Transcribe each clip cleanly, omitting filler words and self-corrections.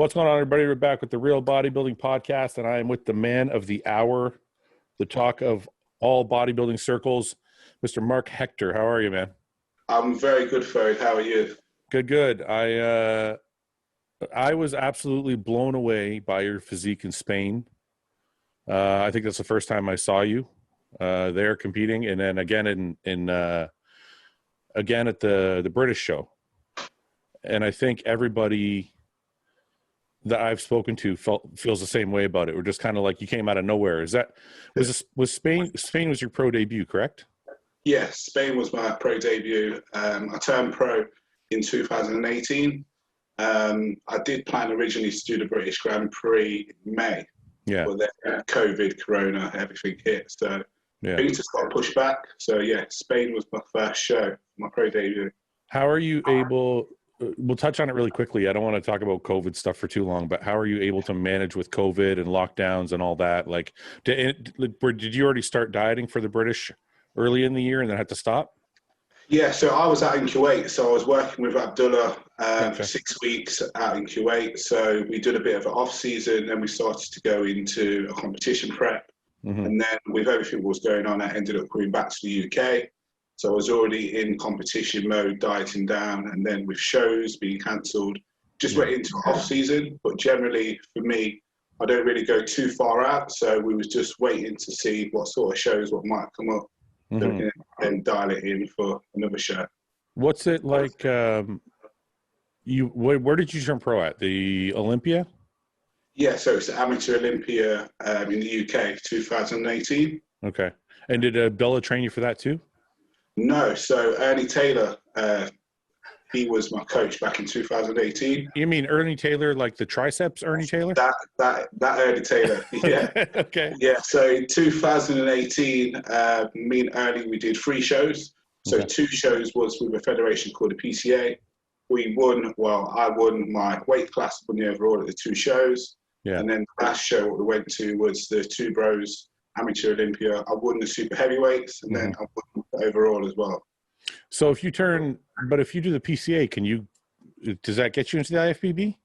What's going on, everybody? We're back with the Real Bodybuilding Podcast, and I am with the man of the hour, the talk of all bodybuilding circles, Mr. Marc Hector. How are you, man? I'm very good, Fouad. How are you? Good. I was absolutely blown away by your physique in Spain. I think that's the first time I saw you there competing, and then again again at the British show. And I think everybody that I've spoken to feels the same way about it. We're just kind of like, you came out of nowhere. Was Spain was your pro debut, correct? Yes, Spain was my pro debut. I turned pro in 2018. I did plan originally to do the British Grand Prix in May. Yeah. But then COVID, Corona, everything hit. So yeah, things just got pushed back. So yeah, Spain was my first show, my pro debut. How are you able, we'll touch on it really quickly. I don't want to talk about COVID stuff for too long, but how are you able to manage with COVID and lockdowns and all that? Like, did you already start dieting for the British early in the year and then had to stop? Yeah, so I was out in Kuwait. So I was working with Abdullah for 6 weeks out in Kuwait. So we did a bit of an off-season, and we started to go into a competition prep. Mm-hmm. And then with everything that was going on, I ended up going back to the UK. So I was already in competition mode, dieting down, and then with shows being cancelled, just went into off-season. But generally, for me, I don't really go too far out. So we was just waiting to see what sort of shows, what might come up. Mm-hmm. And dial it in for another show. What's it like? Where did you turn pro at? The Olympia? Yeah, so it's the Amateur Olympia in the UK, 2018. Okay. And did Abdullah train you for that too? No. So Ernie Taylor, he was my coach back in 2018. You mean Ernie Taylor, like the triceps Ernie Taylor? That Ernie Taylor, yeah. Okay. Yeah, so in 2018, me and Ernie, we did 3 shows. So 2 shows was with a federation called the PCA. I won my weight class, won the overall at the 2 shows. Yeah. And then the last show what we went to was the 2 Bros Amateur Olympia. I won the super heavyweights, and then I won the overall as well. So if you do the PCA, does that get you into the IFBB?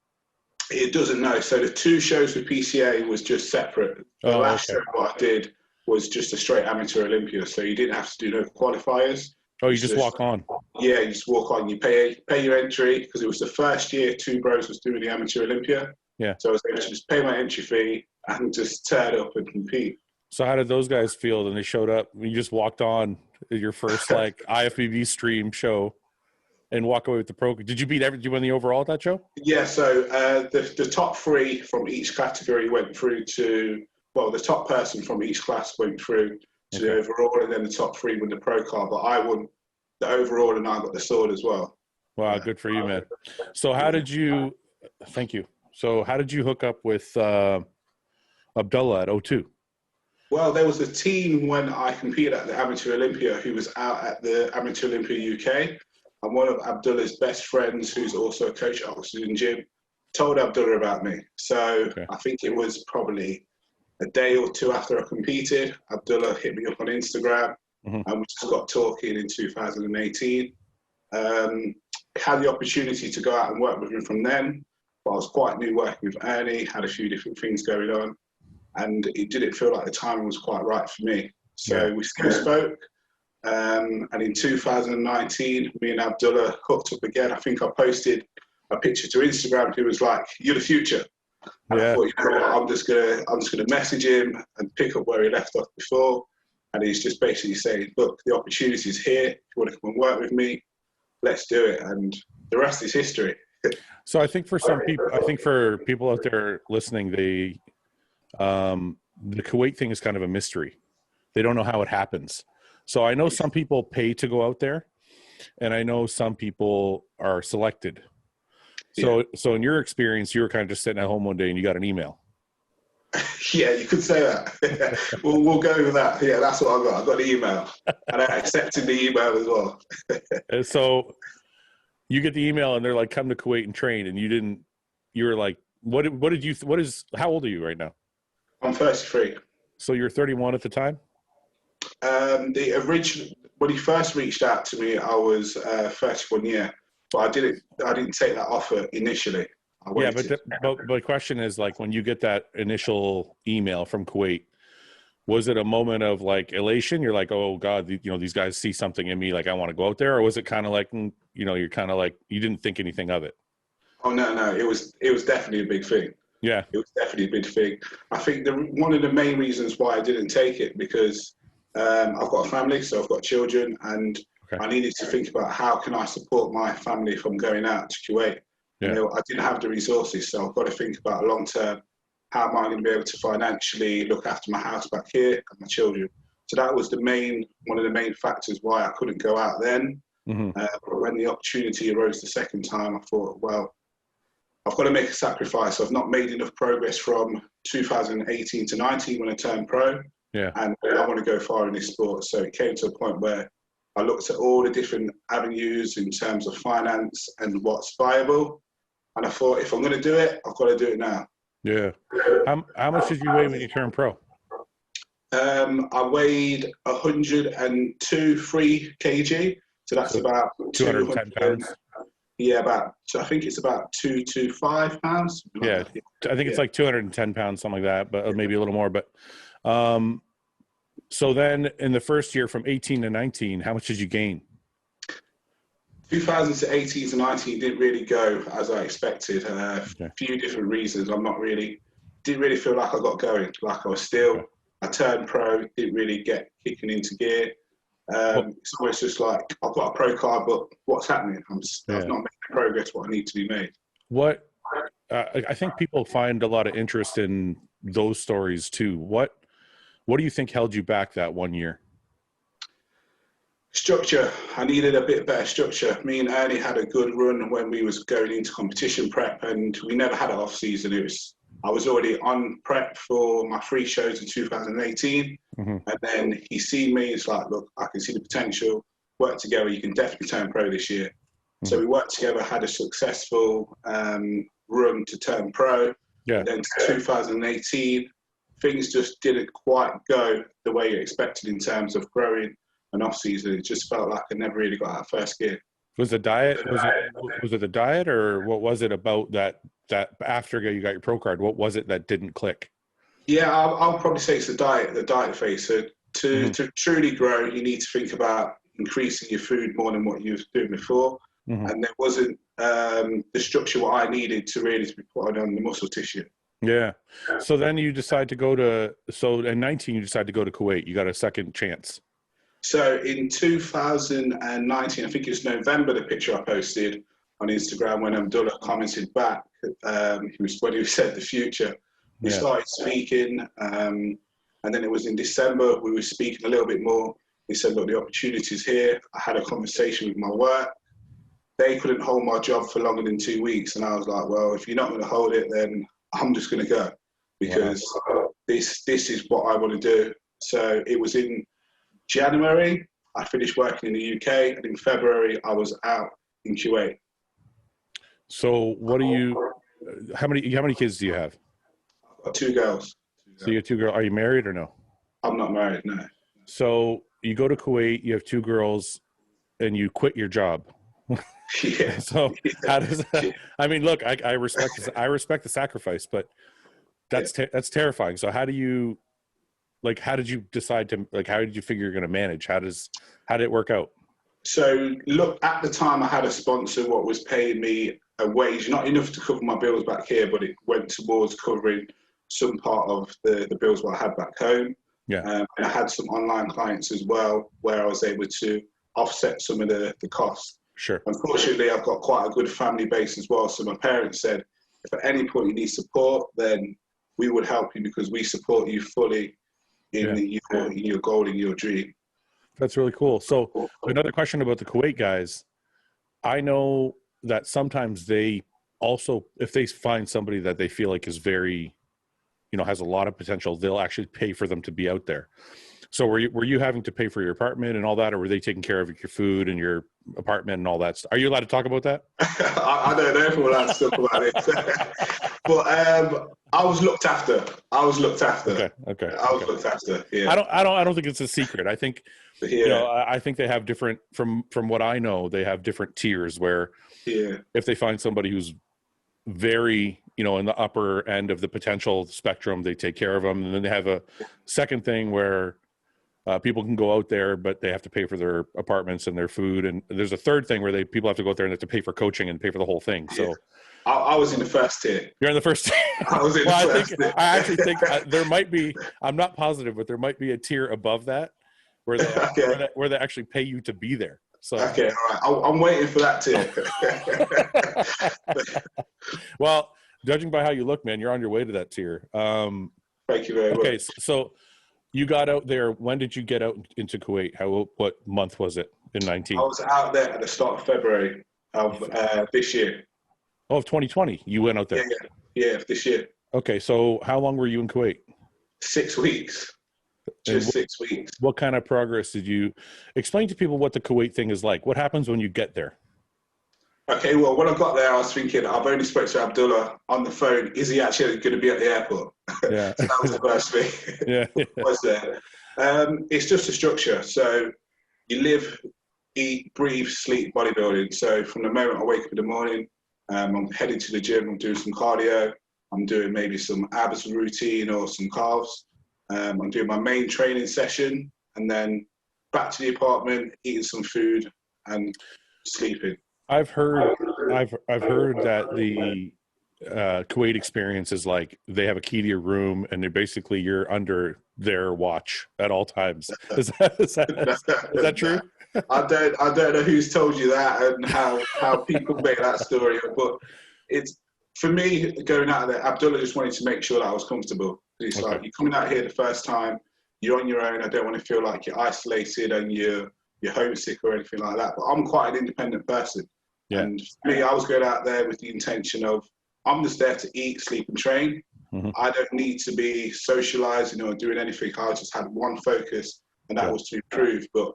It doesn't, no. So the 2 shows with PCA was just separate. The last show what I did was just a straight Amateur Olympia. So you didn't have to do no qualifiers. Oh, you just walk on? Yeah, you just walk on. You pay your entry, because it was the first year 2 Bros was doing the Amateur Olympia. Yeah. So I was able to just pay my entry fee and just turn up and compete. So how did those guys feel when they showed up? You just walked on your first IFBB stream show and walk away with the pro. Did you win the overall at that show? Yeah. So the top 3 from each category went through to, the top person from each class went through to the overall, and then the top 3 won the pro card. But I won the overall, and I got the sword as well. Wow, good for you, man. So thank you. So how did you hook up with Abdullah at O2? Well, there was a team when I competed at the Amateur Olympia who was out at the Amateur Olympia UK. And one of Abdullah's best friends, who's also a coach at Offseason Gym, told Abdullah about me. So I think it was probably a day or 2 after I competed, Abdullah hit me up on Instagram, and we just got talking in 2018. Had the opportunity to go out and work with him from then, but I was quite new working with Ernie, had a few different things going on, and it didn't feel like the timing was quite right for me. So we still spoke, and in 2019, me and Abdullah hooked up again. I think I posted a picture to Instagram. He was like, "You're the future." And I thought, I'm just gonna message him and pick up where he left off before. And he's just basically saying, "Look, the opportunity's here. If you want to come and work with me, let's do it." And the rest is history. So I think for people out there listening, the Kuwait thing is kind of a mystery. They don't know how it happens. So I know some people pay to go out there, and I know some people are selected. So in your experience, you were kind of just sitting at home one day and you got an email. Yeah, you could say that. we'll go with that. Yeah, that's what I got. I got an email, and I accepted the email as well. And so you get the email, and they're like, "Come to Kuwait and train," and you were like, how old are you right now? I'm 33. So you're 31 at the time? When he first reached out to me, I was 31 year, but I didn't take that offer initially. I Yeah, waited. but the question is, like, when you get that initial email from Kuwait, was it a moment of like elation? You're like, oh God, these guys see something in me, like I want to go out there, or was it kind of like, you're kind of like you didn't think anything of it? Oh no, it was definitely a big thing. Yeah, It was definitely a big thing. I think one of the main reasons why I didn't take it because I've got a family, so I've got children, and okay, I needed to think about how can I support my family from going out to Kuwait. yeah, I didn't have the resources, so I've got to think about long term. How am I going to be able to financially look after my house back here and my children? So that was one of the main factors why I couldn't go out then. mm-hmm. But when the opportunity arose the second time, I thought, well, I've got to make a sacrifice. I've not made enough progress from 2018 to 19 when I turned pro, Yeah, and I want to go far in this sport. So it came to a point where I looked at all the different avenues in terms of finance and what's viable, and I thought, if I'm going to do it, I've got to do it now. yeah. How much did you weigh when you turned pro? I weighed 102.3 kg, so that's about 210 pounds. Yeah, I think it's about 225 pounds. Yeah, I think it's like 210 pounds, something like that, but maybe a little more. But so then in the first year from 18 to 19, how much did you gain? 2000 to 18 to 19 didn't really go as I expected. A few different reasons. Didn't really feel like I got going. Like I was still, I turned pro, didn't really get kicking into gear. It's almost just like I've got a pro card, but what's happening? I've not made the progress what I need to be made. I think people find a lot of interest in those stories too. What do you think held you back that 1 year? Structure. I needed a bit better structure. Me and Ernie had a good run when we was going into competition prep, and we never had an off season. I was already on prep for my 3 shows in 2018, and then he seen me. It's like, look, I can see the potential. Work together. You can definitely turn pro this year. So we worked together, had a successful run to turn pro. Yeah. And then 2018, things just didn't quite go the way you expected in terms of growing an off season. It just felt like I never really got out of first gear. Was the diet? Was it the diet, or what was it about that after you got your pro card? What was it that didn't click? Yeah, I'll probably say it's the diet phase. So to truly grow, you need to think about increasing your food more than what you were doing before. And there wasn't the structure what I needed to really be put on the muscle tissue. Yeah. So then you decide to go to, in 19, you decide to go to Kuwait. You got a second chance. So in 2019, I think it's November, the picture I posted on Instagram when Abdullah commented back, when he said the future. We started speaking, and then it was in December, we were speaking a little bit more. He said, look, the opportunity's here. I had a conversation with my work. They couldn't hold my job for longer than 2 weeks. And I was like, well, if you're not going to hold it, then I'm just going to go because this is what I want to do. So it was in January, I finished working in the UK, and in February, I was out in Kuwait. So how many kids do you have? I've got 2 girls. So you have 2 girls. Are you married or no? I'm not married, no. So you go to Kuwait, you have 2 girls, and you quit your job. Yeah. So how does that, I mean, look, I respect the sacrifice, but that's terrifying. So how did you decide to, how did you figure you're going to manage? How did it work out? So look, at the time I had a sponsor what was paying me a wage, not enough to cover my bills back here, but it went towards covering some part of the bills what I had back home. Yeah. And I had some online clients as well, where I was able to offset some of the costs. Sure. Unfortunately, I've got quite a good family base as well. So my parents said, if at any point you need support, then we would help you because we support you fully in your goal, in your dream. That's really cool. So another question about the Kuwait guys. I know that sometimes they also, if they find somebody that they feel like is very, has a lot of potential, they'll actually pay for them to be out there. So were you having to pay for your apartment and all that, or were they taking care of your food and your apartment and all that stuff? Are you allowed to talk about that? I don't know if we're allowed to talk about it. But I was looked after. Okay. I was looked after. Yeah. I don't think it's a secret. I think I think they have different, from what I know, they have different tiers where if they find somebody who's very, you know, in the upper end of the potential spectrum, they take care of them. And then they have a second thing where people can go out there, but they have to pay for their apartments and their food. And there's a third thing where people have to go out there and they have to pay for coaching and pay for the whole thing. So I was in the first tier. You're in the first tier. I was in the first tier. I actually think there might be, I'm not positive, but there might be a tier above that where they actually pay you to be there. So okay, all right. I'm waiting for that tier. Well, judging by how you look, man, you're on your way to that tier. Thank you very much. Okay, so you got out there. When did you get out into Kuwait? What month was it in 19? I was out there at the start of February of this year. Oh, of 2020. You went out there. Yeah, this year. Okay, so how long were you in Kuwait? 6 weeks. Just 6 weeks. What kind of progress did you explain to people what the Kuwait thing is like? What happens when you get there? Okay, well, when I got there, I was thinking, I've only spoke to Abdullah on the phone. Is he actually going to be at the airport? Yeah. So that was the first thing. Yeah. Was there. It's just a structure. So you live, eat, breathe, sleep bodybuilding. So from the moment I wake up in the morning, I'm heading to the gym, I'm doing some cardio, I'm doing maybe some abs routine or some calves. I'm doing my main training session and then back to the apartment, eating some food and sleeping. I've heard that the Kuwait experience is like they have a key to your room and you're under their watch at all times. Is that true? I don't know who's told you that and how people make that story, but it's for me going out of there. Abdullah just wanted to make sure that I was comfortable. It's like you're coming out here the first time, you're on your own. I don't want to feel like you're isolated and you're homesick or anything like that. But I'm quite an independent person. Yeah. And for me, I was going out there with the intention of I'm just there to eat, sleep, and train. Mm-hmm. I don't need to be socializing or doing anything. I just had one focus, and that was to improve. But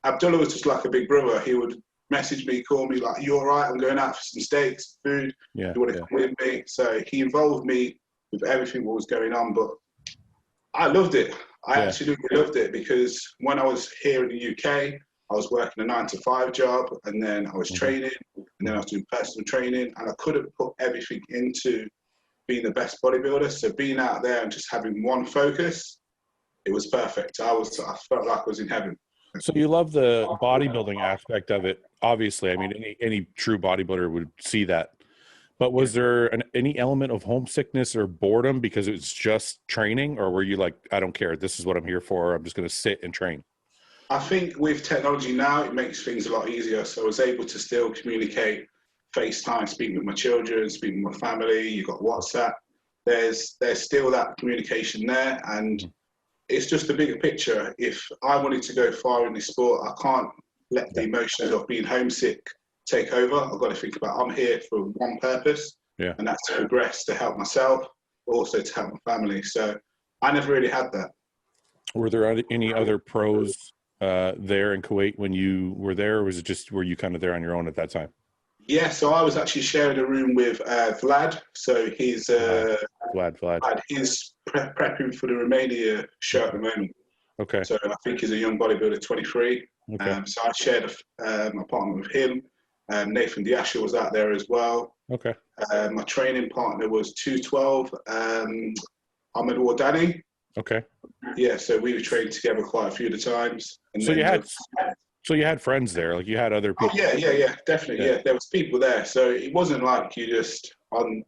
Abdullah was just like a big brother. He would message me, call me, like, "You all right? I'm going out for some steaks, food. You want to come with me?" So he involved me with everything what was going on. But I loved it. I absolutely loved it because when I was here in the UK, I was working a 9-to-5 job, and then I was training, and then I was doing personal training, and I couldn't put everything into being the best bodybuilder. So being out there and just having one focus, it was perfect. I felt like I was in heaven. So you love the bodybuilding aspect of it, obviously. I mean, any true bodybuilder would see that. But was there any element of homesickness or boredom because it was just training, or were you like, I don't care, this is what I'm here for, I'm just going to sit and train? I think with technology now, it makes things a lot easier. So I was able to still communicate, FaceTime, speaking with my children, speaking with my family. You've got WhatsApp. There's still that communication there. And it's just a bigger picture. If I wanted to go far in this sport, I can't let the emotions of being homesick take over. I've got to think about I'm here for one purpose, and that's to progress, to help myself, but also to help my family. So I never really had that. Were there any other pros there in Kuwait when you were there, or was it just were you kind of there on your own at that time? Yeah, so I was actually sharing a room with Vlad. So he's Vlad. He's prepping for the Romania show at the moment. Okay. So I think he's a young bodybuilder, 23. Okay. So I shared an apartment with him. Nathan Diasha was out there as well. Okay. My training partner was 212, Ahmed Wardani. Okay. Yeah, so we were training together quite a few of the times. And so you had friends there, like you had other people. Oh, yeah, definitely. Yeah, there was people there. So it wasn't like you just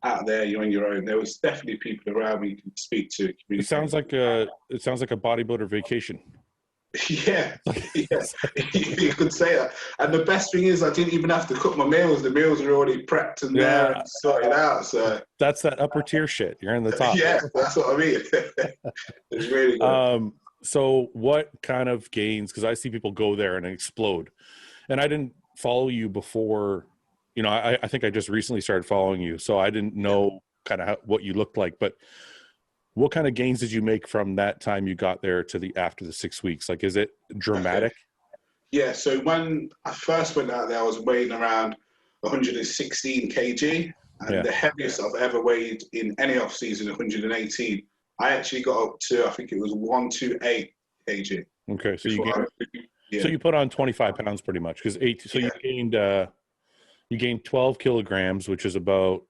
out there, you're on your own. There was definitely people around you can speak to. It sounds like a bodybuilder vacation. Yeah, you could say that. And the best thing is I didn't even have to cook my meals. The meals are already prepped and there and sorted out. So that's that upper tier shit. You're in the top. Yeah, that's what I mean. It's really good. So what kind of gains, because I see people go there and explode, and I didn't follow you before, you know, I think I just recently started following you, so I didn't know kind of what you looked like, but what kind of gains did you make from that time you got there to after the 6 weeks? Like, is it dramatic? Okay. Yeah, so when I first went out there, I was weighing around 116 kg, and the heaviest I've ever weighed in any off season, 118. I actually got up to, I think it was 128 kg. Okay, so so you put on 25 pounds pretty much, because you gained 12 kilograms, which is about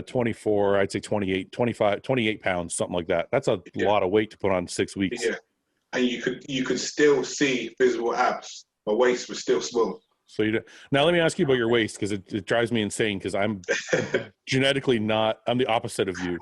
24, I'd say 28, 25, 28 pounds, something like that. That's a lot of weight to put on 6 weeks. Yeah. And you could still see visible abs. My waist was still small. So now let me ask you about your waist, because it drives me insane, because I'm genetically I'm the opposite of you.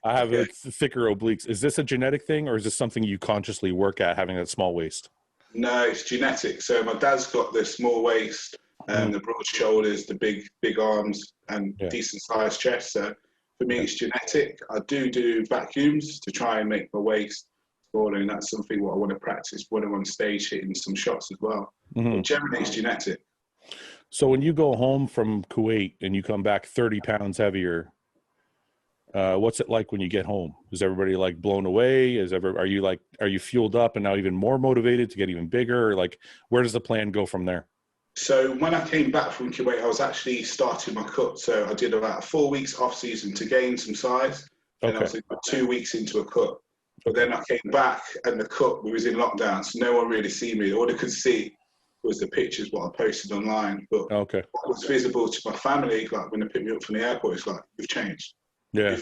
I have a thicker obliques. Is this a genetic thing, or is this something you consciously work at, having that small waist? No, it's genetic. So my dad's got the small waist and the broad shoulders, the big arms, and decent sized chest. So for me, it's genetic. I do vacuums to try and make my waist smaller, and that's something what I want to practice when I'm on stage hitting some shots as well. But generally, it's genetic. So when you go home from Kuwait and you come back 30 pounds heavier, what's it like when you get home? Is everybody like blown away? Are you fueled up and now even more motivated to get even bigger? Or like, where does the plan go from there? So when I came back from Kuwait, I was actually starting my cut. So I did about 4 weeks off season to gain some size. And I was 2 weeks into a cut. But then I came back and the cut, we was in lockdown. So no one really see me. All they could see was the pictures, what I posted online. But what was visible to my family, like when they picked me up from the airport, it's like, you've changed. Yeah.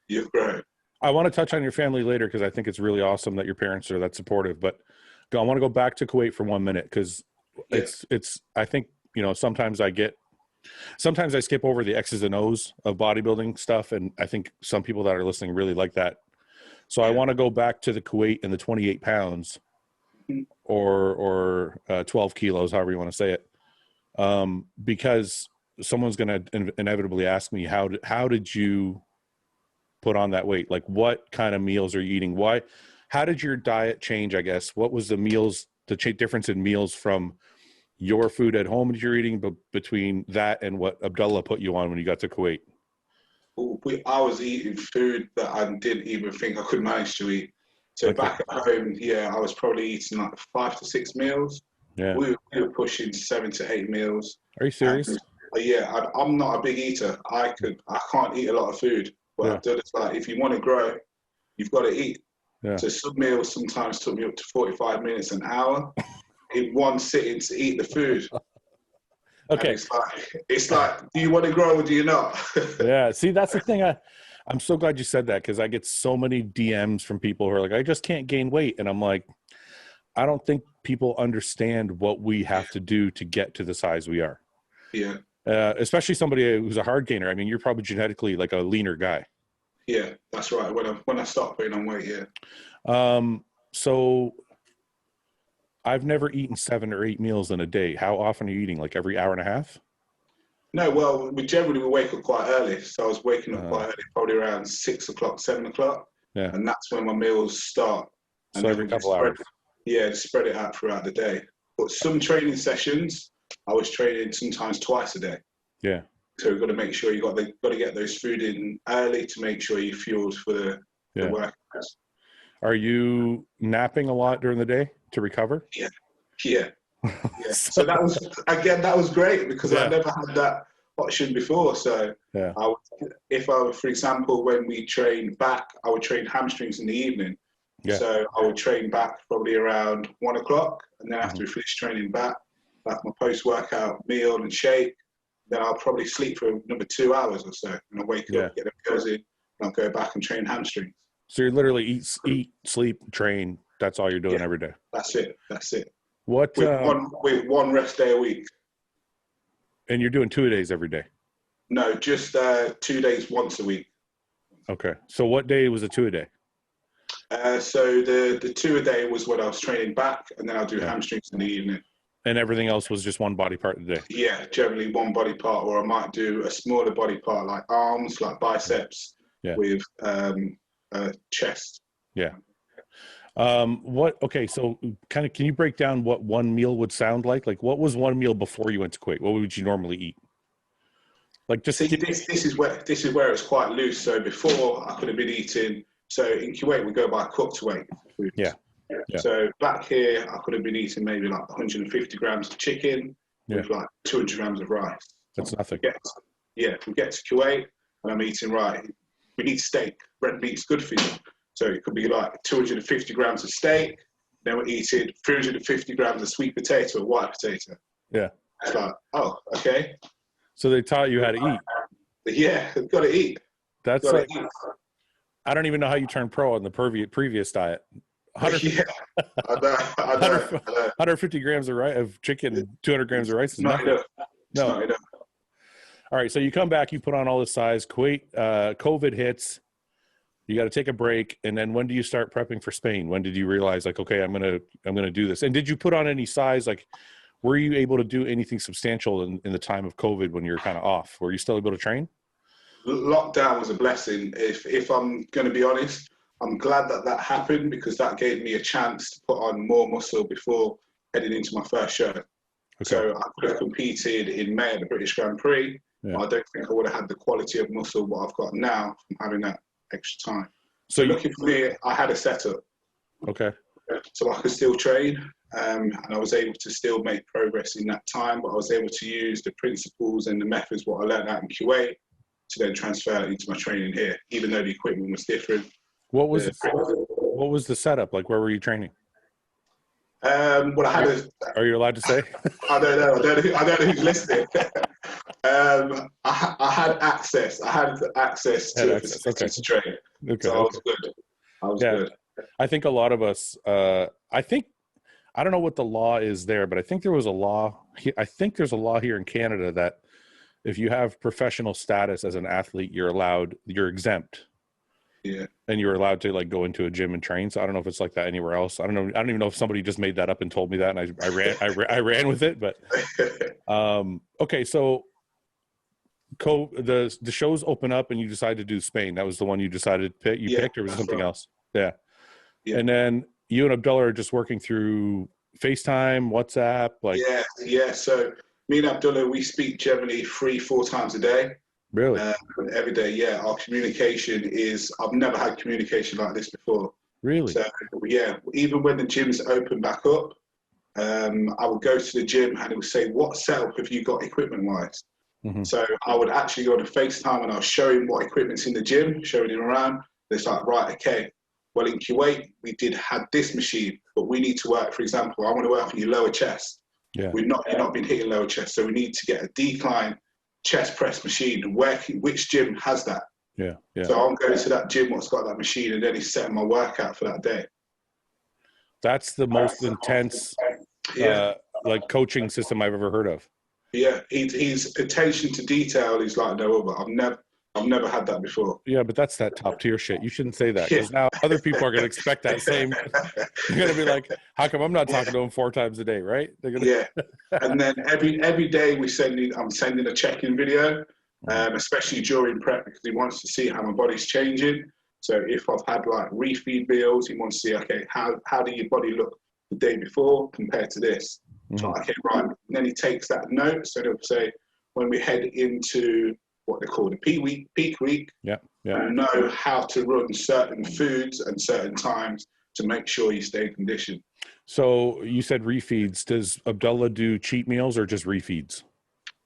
You've grown. I want to touch on your family later, because I think it's really awesome that your parents are that supportive. But I want to go back to Kuwait for 1 minute, because it's I think, sometimes I skip over the X's and O's of bodybuilding stuff. And I think some people that are listening really like that. So I want to go back to the Kuwait and the 28 pounds or 12 kilos, however you want to say it. Because someone's going to inevitably ask me, how did you put on that weight? Like, what kind of meals are you eating? How did your diet change, I guess? What was the difference in meals from your food at home that you're eating, but between that and what Abdullah put you on when you got to Kuwait? I was eating food that I didn't even think I could manage to eat. So back at home, I was probably eating like 5 to 6 meals. Yeah. We were pushing 7 to 8 meals. Are you serious? I'm not a big eater. I can't eat a lot of food. But I've done it, like, if you want to grow, you've got to eat. Yeah. So some meals sometimes took me up to 45 minutes, an hour, in one sitting to eat the food. Okay. And it's like, do you want to grow or do you not? Yeah. See, that's the thing. I'm so glad you said that, because I get so many DMs from people who are like, I just can't gain weight. And I'm like, I don't think people understand what we have to do to get to the size we are. Yeah. Especially somebody who's a hard gainer. I mean, you're probably genetically like a leaner guy. Yeah, that's right. When I start putting on weight, yeah. So I've never eaten 7 or 8 meals in a day. How often are you eating? Like every hour and a half? No, well, we wake up quite early. So I was waking up quite early, probably around 6 o'clock, 7 o'clock. Yeah. And that's when my meals start. And so every couple hours. Yeah, to spread it out throughout the day. But some training sessions, I was training sometimes twice a day. Yeah. So we've got to make sure you got to get those food in early to make sure you're fueled for the workouts. Are you napping a lot during the day to recover? Yeah. So that was great, because I never had that option before. So for example, when we train back, I would train hamstrings in the evening. Yeah. So I would train back probably around 1 o'clock, and then after we finish training back, like my post-workout meal and shake, then I'll probably sleep for another 2 hours or so, and I'll wake up, get the meals in, and I'll go back and train hamstrings. So you're literally eat, sleep, train. That's all you're doing every day. That's it. What? With one rest day a week. And you're doing 2 days every day? No, just 2 days once a week. Okay. So what day was a 2 a day? So the 2 a day was when I was training back, and then I'll do hamstrings in the evening. And everything else was just one body part a day? Yeah, generally one body part, or I might do a smaller body part like arms, like biceps, with chest. Yeah. So kind of, can you break down what one meal would sound like? Like, what was one meal before you went to Kuwait? What would you normally eat? Like, just this is where it's quite loose. So before I could have been eating. So in Kuwait we go by cooked weight. Yeah. So back here I could have been eating maybe like 150 grams of chicken with like 200 grams of rice. That's nothing. We get to Kuwait and I'm eating we need steak. Red meat's good for you. So it could be like 250 grams of steak. Then we're eating 350 grams of sweet potato or white potato. Yeah. It's like, oh, okay. So they taught you how to eat. Yeah, got to eat. That's Gotta like, eat. I don't even know how you turn pro on the previous diet. 100, Yeah, I know. 150 grams of chicken, 200 grams of rice is Not nothing. enough. It's No. not enough. All right, so you come back, you put on all this size. Kuwait, COVID hits. You got to take a break, and then when do you start prepping for Spain? When did you realize, like, okay, I'm gonna do this? And did you put on any size? Like, were you able to do anything substantial in the time of COVID when you were kind of off? Were you still able to train? Lockdown was a blessing. If I'm going to be honest, I'm glad that happened because that gave me a chance to put on more muscle before heading into my first show. Okay. So I could have competed in May at the British Grand Prix. Yeah. I don't think I would have had the quality of muscle what I've got now from having that extra time. So looking for me, I had a setup. Okay. So I could still train, and I was able to still make progress in that time, but I was able to use the principles and the methods what I learned out in Kuwait to then transfer it into my training here, even though the equipment was different. What was the setup? Like, where were you training? Well, I had Are you allowed to say? I don't know. I don't know who's listening. I had access. I had access to a facility to train. Okay. So I was good. I was good. I think a lot of us. I don't know what the law is there, but I think there was a law. I think there's a law here in Canada that if you have professional status as an athlete, you're exempt. Yeah. And you're allowed to like go into a gym and train. So I don't know if it's like that anywhere else. I don't know. I don't even know if somebody just made that up and told me that, and I ran with it. But okay, so the shows open up, and you decide to do Spain. That was the one you decided picked, or was it something else? Yeah. And then you and Abdullah are just working through FaceTime, WhatsApp, like. Yeah. So me and Abdullah, we speak generally 3-4 times a day. Really? Every day, yeah. Our communication is, I've never had communication like this before. Really? So, yeah, even when the gyms open back up, I would go to the gym and it would say, what setup have you got equipment-wise? Mm-hmm. So I would actually go to FaceTime and I'll show him what equipment's in the gym, showing him around. It's like, right, okay. Well, in Kuwait, we had this machine, but we need to work, for example, I want to work on your lower chest. Yeah. You're not been hitting lower chest, so we need to get a decline chest press machine, and which gym has that? Yeah. So I'm going to that gym what's got that machine, and then he's setting my workout for that day. That's the most intense like coaching system I've ever heard of. Yeah, he's attention to detail is like no other. I've never had that before. Yeah, but that's that top tier shit. You shouldn't say that because now other people are going to expect that same. They're going to be like, "How come I'm not talking to him 4 times a day?" Right? Yeah. And then every day I'm sending a check-in video, especially during prep because he wants to see how my body's changing. So if I've had like refeed meals, he wants to see, okay, how did your body look the day before compared to this? Mm-hmm. So okay, right. And then he takes that note. So he'll say when we head into what they call the peak week, and know how to run certain foods and certain times to make sure you stay in condition. So you said refeeds. Does Abdullah do cheat meals or just refeeds?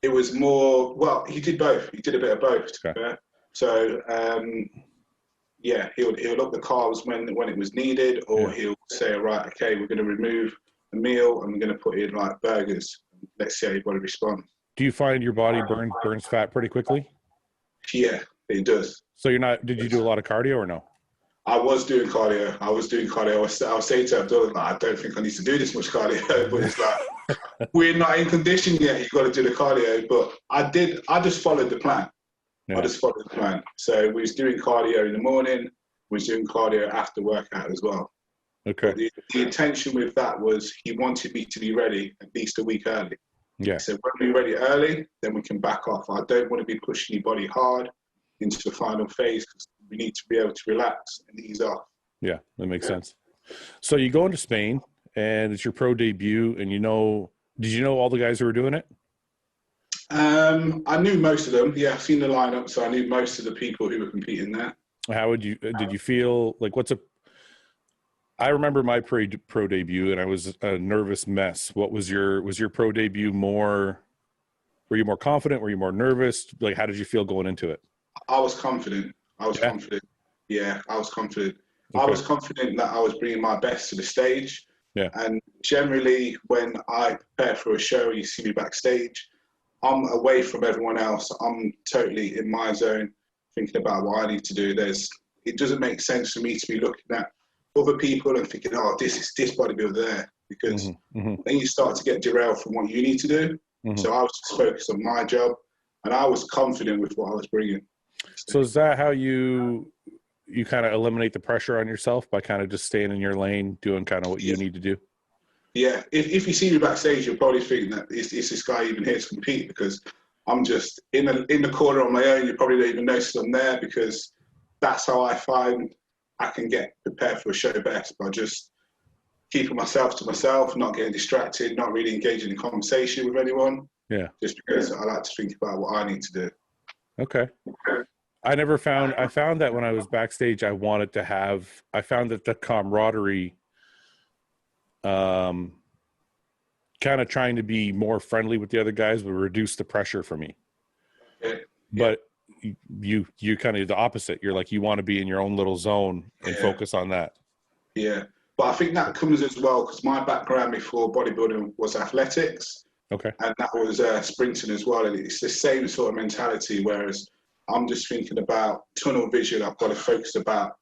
It was more, well, he did both. He did a bit of both. Okay. So, he'll up the carbs when it was needed, or he'll say, right, okay, we're going to remove a meal and we're going to put in like burgers. Let's see how your body responds. Do you find your body burns fat pretty quickly? Yeah, it does. So did you do a lot of cardio or no? I was doing cardio. I was saying to Abdullah, I don't think I need to do this much cardio, but it's like, we're not in condition yet. You've got to do the cardio. But I just followed the plan. Yeah. I just followed the plan. So we was doing cardio in the morning. We was doing cardio after workout as well. Okay. The intention with that was he wanted me to be ready at least a week early. Yeah. So when we're ready early, then we can back off. I don't want to be pushing your body hard into the final phase because we need to be able to relax and ease off. Yeah, that makes sense. So you go into Spain and it's your pro debut, and did you know all the guys who were doing it? I knew most of them. Yeah, I've seen the lineup, so I knew most of the people who were competing there. How did you feel like I remember my pro debut, and I was a nervous mess. What was your pro debut more? Were you more confident? Were you more nervous? Like, how did you feel going into it? I was confident. Confident. Yeah, I was confident. Okay. I was confident that I was bringing my best to the stage. Yeah. And generally, when I prepare for a show, you see me backstage, I'm away from everyone else. I'm totally in my zone, thinking about what I need to do. It doesn't make sense for me to be looking at other people and thinking, oh, this is this bodybuilder there, because then you start to get derailed from what you need to do. So I was just focused on my job, and I was confident with what I was bringing. So is that how you kind of eliminate the pressure on yourself, by kind of just staying in your lane, doing kind of what you need to do? Yeah, if you see me backstage, you'll probably think that is this guy even here to compete, because I'm just in the corner on my own. You probably don't even notice I'm there, because that's how I find I can get prepared for a show best, by just keeping myself to myself, not getting distracted, not really engaging in conversation with anyone. Yeah. Just because I like to think about what I need to do. Okay. I found that when I was backstage, I found that the camaraderie, kind of trying to be more friendly with the other guys would reduce the pressure for me. Okay. But you kind of the opposite. You're like, you want to be in your own little zone and focus on that. Yeah. But I think that comes as well, because my background before bodybuilding was athletics. Okay. And that was sprinting as well. And it's the same sort of mentality, whereas I'm just thinking about tunnel vision. I've got to focus about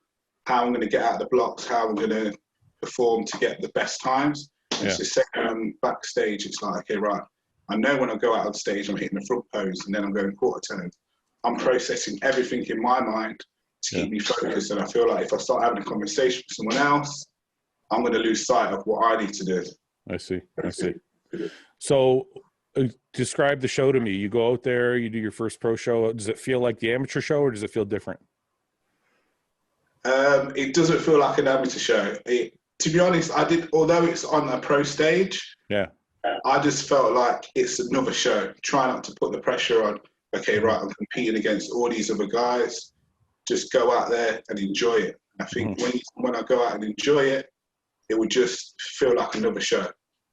how I'm going to get out of the blocks, how I'm going to perform to get the best times. And it's the same when I'm backstage. It's like, okay, right, I know when I go out on stage, I'm hitting the front pose and then I'm going quarter turns. I'm processing everything in my mind to keep me focused. And I feel like if I start having a conversation with someone else, I'm going to lose sight of what I need to do. I see. So describe the show to me. You go out there, you do your first pro show. Does it feel like the amateur show, or does it feel different? It doesn't feel like an amateur show. To be honest, although it's on a pro stage, I just felt like it's another show. Try not to put the pressure on, okay, right, I'm competing against all these other guys. Just go out there and enjoy it. I think when I go out and enjoy it, it would just feel like another show.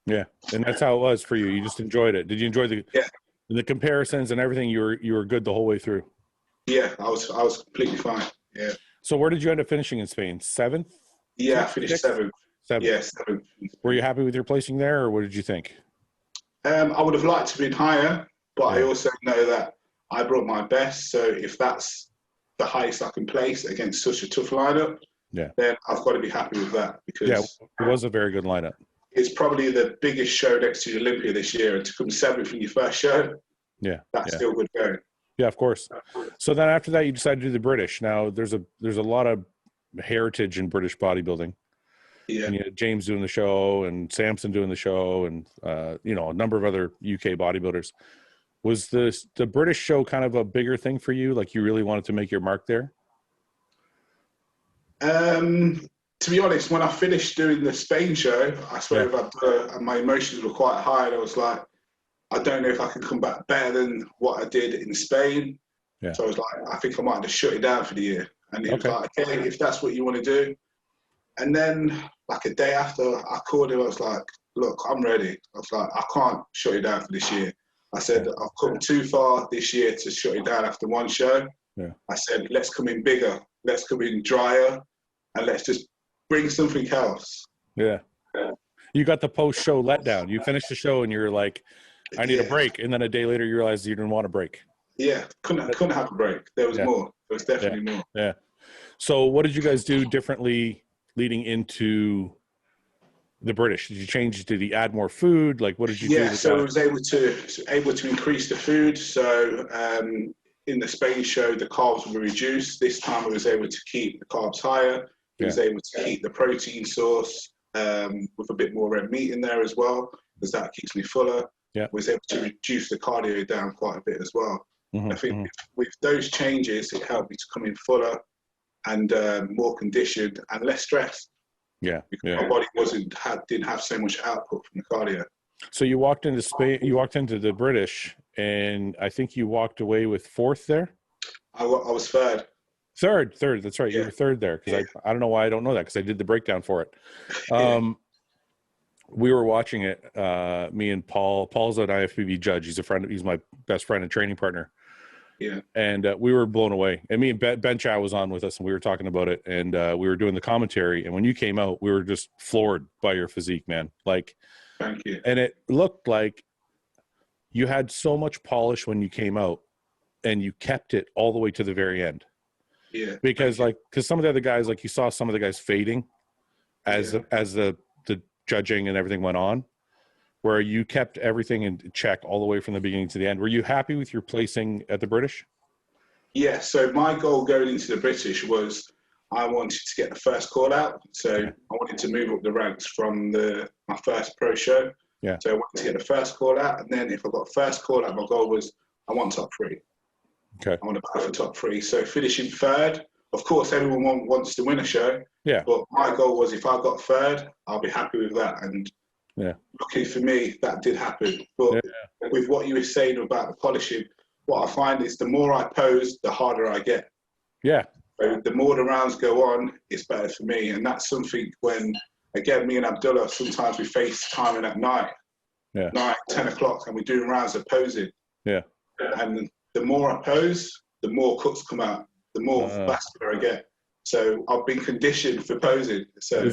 Yeah, and that's how it was for you. You just enjoyed it. Did you enjoy the comparisons and everything? You were good the whole way through. Yeah, I was completely fine. Yeah. So where did you end up finishing in Spain? 7th? Yeah, I finished 7th. 7th. Yeah, 7th. Were you happy with your placing there, or what did you think? I would have liked to have been higher, but I also know that I brought my best. So if that's the highest I can place against such a tough lineup, then I've got to be happy with that, because it was a very good lineup. It's probably the biggest show next to Olympia this year, and to come 7th in your first show, that's still good going. Yeah, of course. So then after that, you decided to do the British. Now there's a lot of heritage in British bodybuilding. Yeah. And you had James doing the show and Samson doing the show, and a number of other UK bodybuilders. Was the British show kind of a bigger thing for you? Like, you really wanted to make your mark there? To be honest, when I finished doing the Spain show, I swear my emotions were quite high, and I was like, I don't know if I can come back better than what I did in Spain. Yeah. So I was like, I think I might have shut it down for the year. And it was like, okay, if that's what you want to do. And then, like a day after, I called him. I was like, look, I'm ready. I was like, I can't shut it down for this year. I said, I've come too far this year to shut it down after one show. Yeah. I said, let's come in bigger. Let's come in drier. And let's just bring something else. Yeah. You got the post-show letdown. You finished the show and you're like, I need a break. And then a day later you realized you didn't want a break. Yeah. Couldn't have a break. There was more. There was definitely more. Yeah. So what did you guys do differently leading into the British? Did you change? Did he add more food? Like, what did you do? Yeah, so I was able to increase the food. So in the Spain show, the carbs were reduced. This time I was able to keep the carbs higher. I was able to keep the protein source with a bit more red meat in there as well, because that keeps me fuller. Yeah. I was able to reduce the cardio down quite a bit as well. I think with those changes, it helped me to come in fuller and more conditioned and less stressed. Yeah, because my body didn't have so much output from the cardio. So you walked into Spain, you walked into the British, and I think you walked away with 4th there. I was 3rd. Third. That's right. Yeah. You were 3rd there, because I don't know why I don't know that, because I did the breakdown for it. We were watching it. Me and Paul. Paul's an IFBB judge. He's a friend. He's my best friend and training partner. Yeah. And we were blown away. And me and Ben Chow was on with us, and we were talking about it. And we were doing the commentary. And when you came out, we were just floored by your physique, man. Like, thank you. And it looked like you had so much polish when you came out, and you kept it all the way to the very end. Yeah. Because some of the other guys, like you saw some of the guys fading as the judging and everything went on, where you kept everything in check all the way from the beginning to the end. Were you happy with your placing at the British? Yeah. So my goal going into the British was I wanted to get the first call out. So I wanted to move up the ranks from my first pro show. Yeah. So I wanted to get the first call out, and then if I got first call out, my goal was I want top 3. Okay. I want to go for top 3. So finishing third, of course, everyone wants to win a show. Yeah. But my goal was if I got third, I'll be happy with that. And luckily for me, that did happen. But with what you were saying about the polishing, what I find is the more I pose, the harder I get. Yeah. So the more the rounds go on, it's better for me. And that's something when, again, me and Abdullah, sometimes we FaceTiming at night, 10 o'clock, and we're doing rounds of posing. Yeah. And the more I pose, the more cuts come out, the more vascular I get. So I've been conditioned for posing. So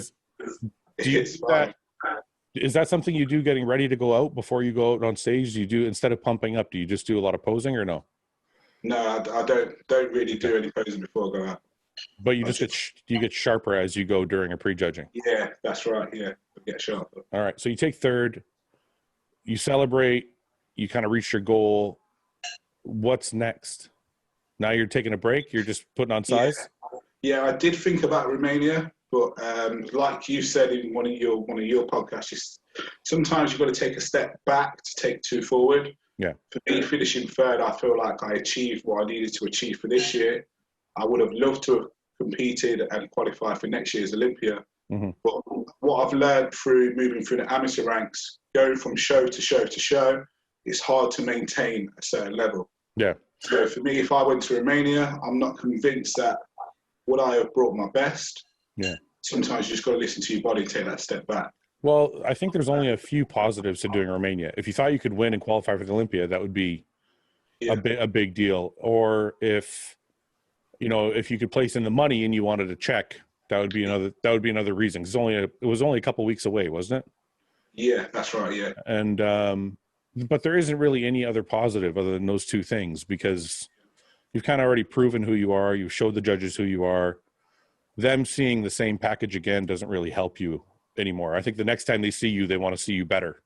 is that something you do getting ready to go out before you go out on stage? Do you do, instead of pumping up, do you just do a lot of posing or no? No, I don't really do any posing before I go out. But you get sharper as you go during a prejudging. Yeah, that's right. Yeah, I get sharper. All right. So you take third, you celebrate, you kind of reach your goal. What's next? Now you're taking a break. You're just putting on size. Yeah, I did think about Romania, but like you said in one of your podcasts, sometimes you've got to take a step back to take 2 forward. Yeah. For me, finishing third, I feel like I achieved what I needed to achieve for this year. I would have loved to have competed and qualified for next year's Olympia. Mm-hmm. But what I've learned through moving through the amateur ranks, going from show to show to show, it's hard to maintain a certain level. Yeah. So for me, if I went to Romania, I'm not convinced that would I have brought my best. Yeah. Sometimes you just got to listen to your body and take that step back. Well, I think there's only a few positives to doing Romania. If you thought you could win and qualify for the Olympia, that would be a big deal. Or if you could place in the money and you wanted to check, that would be another reason. It was only a couple weeks away, wasn't it? Yeah, that's right. Yeah. And but there isn't really any other positive other than those 2 things, because you've kind of already proven who you are. You've showed the judges who you are. Them seeing the same package again doesn't really help you anymore. I think the next time they see you, they want to see you better.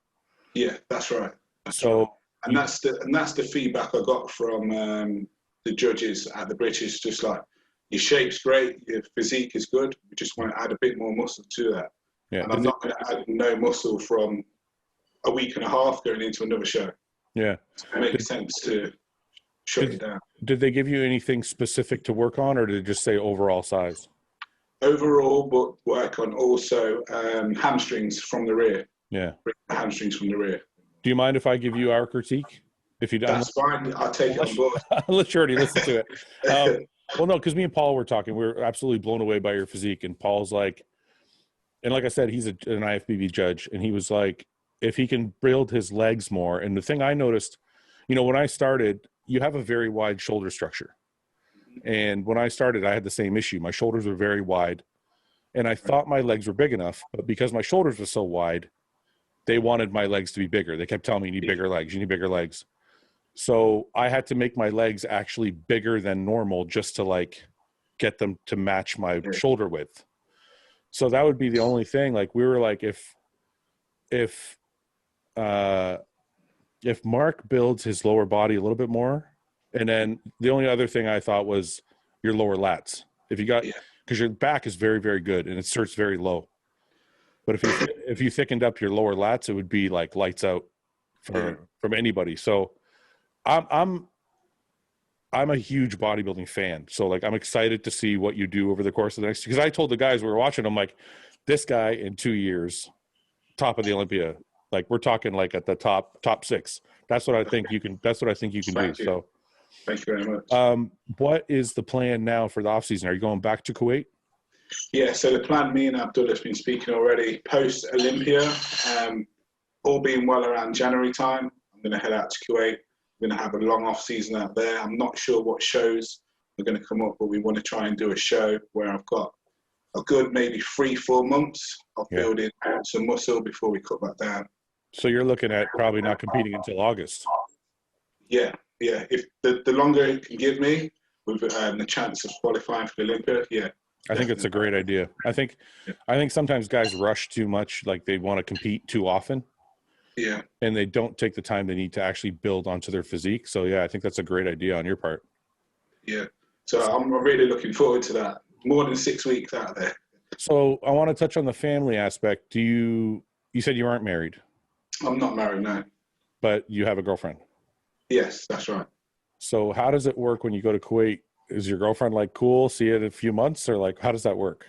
Yeah, that's right. That's the feedback I got from the judges at the British. Just like, your shape's great, your physique is good. We just want to add a bit more muscle to that. Yeah. And I'm not going to add no muscle from a week and a half going into another show. Yeah. So it makes sense to shut it down. Did they give you anything specific to work on, or did it just say overall size? Overall, but work on also hamstrings from the rear. Yeah. Hamstrings from the rear. Do you mind if I give you our critique? If you don't, that's fine. I'll take it on board. Let's already listen to it. Well, no, because me and Paul were talking. We were absolutely blown away by your physique. And Paul's like, and like I said, he's an IFBB judge. And he was like, if he can build his legs more. And the thing I noticed, when I started, you have a very wide shoulder structure. And when I started, I had the same issue. My shoulders were very wide. And I thought my legs were big enough. But because my shoulders were so wide, they wanted my legs to be bigger. They kept telling me, you need bigger legs. You need bigger legs. So I had to make my legs actually bigger than normal just to get them to match my shoulder width. So that would be the only thing. We were like, if Marc builds his lower body a little bit more, and then the only other thing I thought was your lower lats. If you got, because your back is very, very good and it starts very low. But if you thickened up your lower lats, it would be like lights out from anybody. So I'm a huge bodybuilding fan. So I'm excited to see what you do over the course of the next, because I told the guys we were watching, I'm like, this guy in 2 years, top of the Olympia, we're talking at the top 6. That's what I think you can do. So thank you very much. What is the plan now for the off season? Are you going back to Kuwait? Yeah, so the plan, me and Abdullah have been speaking already, post Olympia, all being well around January time, I'm going to head out to Kuwait. We're going to have a long off season out there. I'm not sure what shows are going to come up, but we want to try and do a show where I've got a good maybe 3-4 months of building some muscle before we cut that down. So you're looking at probably not competing until August. Yeah. If the longer it can give me with the chance of qualifying for the Olympia, yeah. I think it's a great idea. I think sometimes guys rush too much, like they want to compete too often. Yeah. And they don't take the time they need to actually build onto their physique. So yeah, I think that's a great idea on your part. Yeah. So I'm really looking forward to that. More than 6 weeks out there. So I want to touch on the family aspect. You said you aren't married? I'm not married, no. But you have a girlfriend? Yes, that's right. So how does it work when you go to Kuwait? Is your girlfriend like, cool, see you in a few months, or like, how does that work?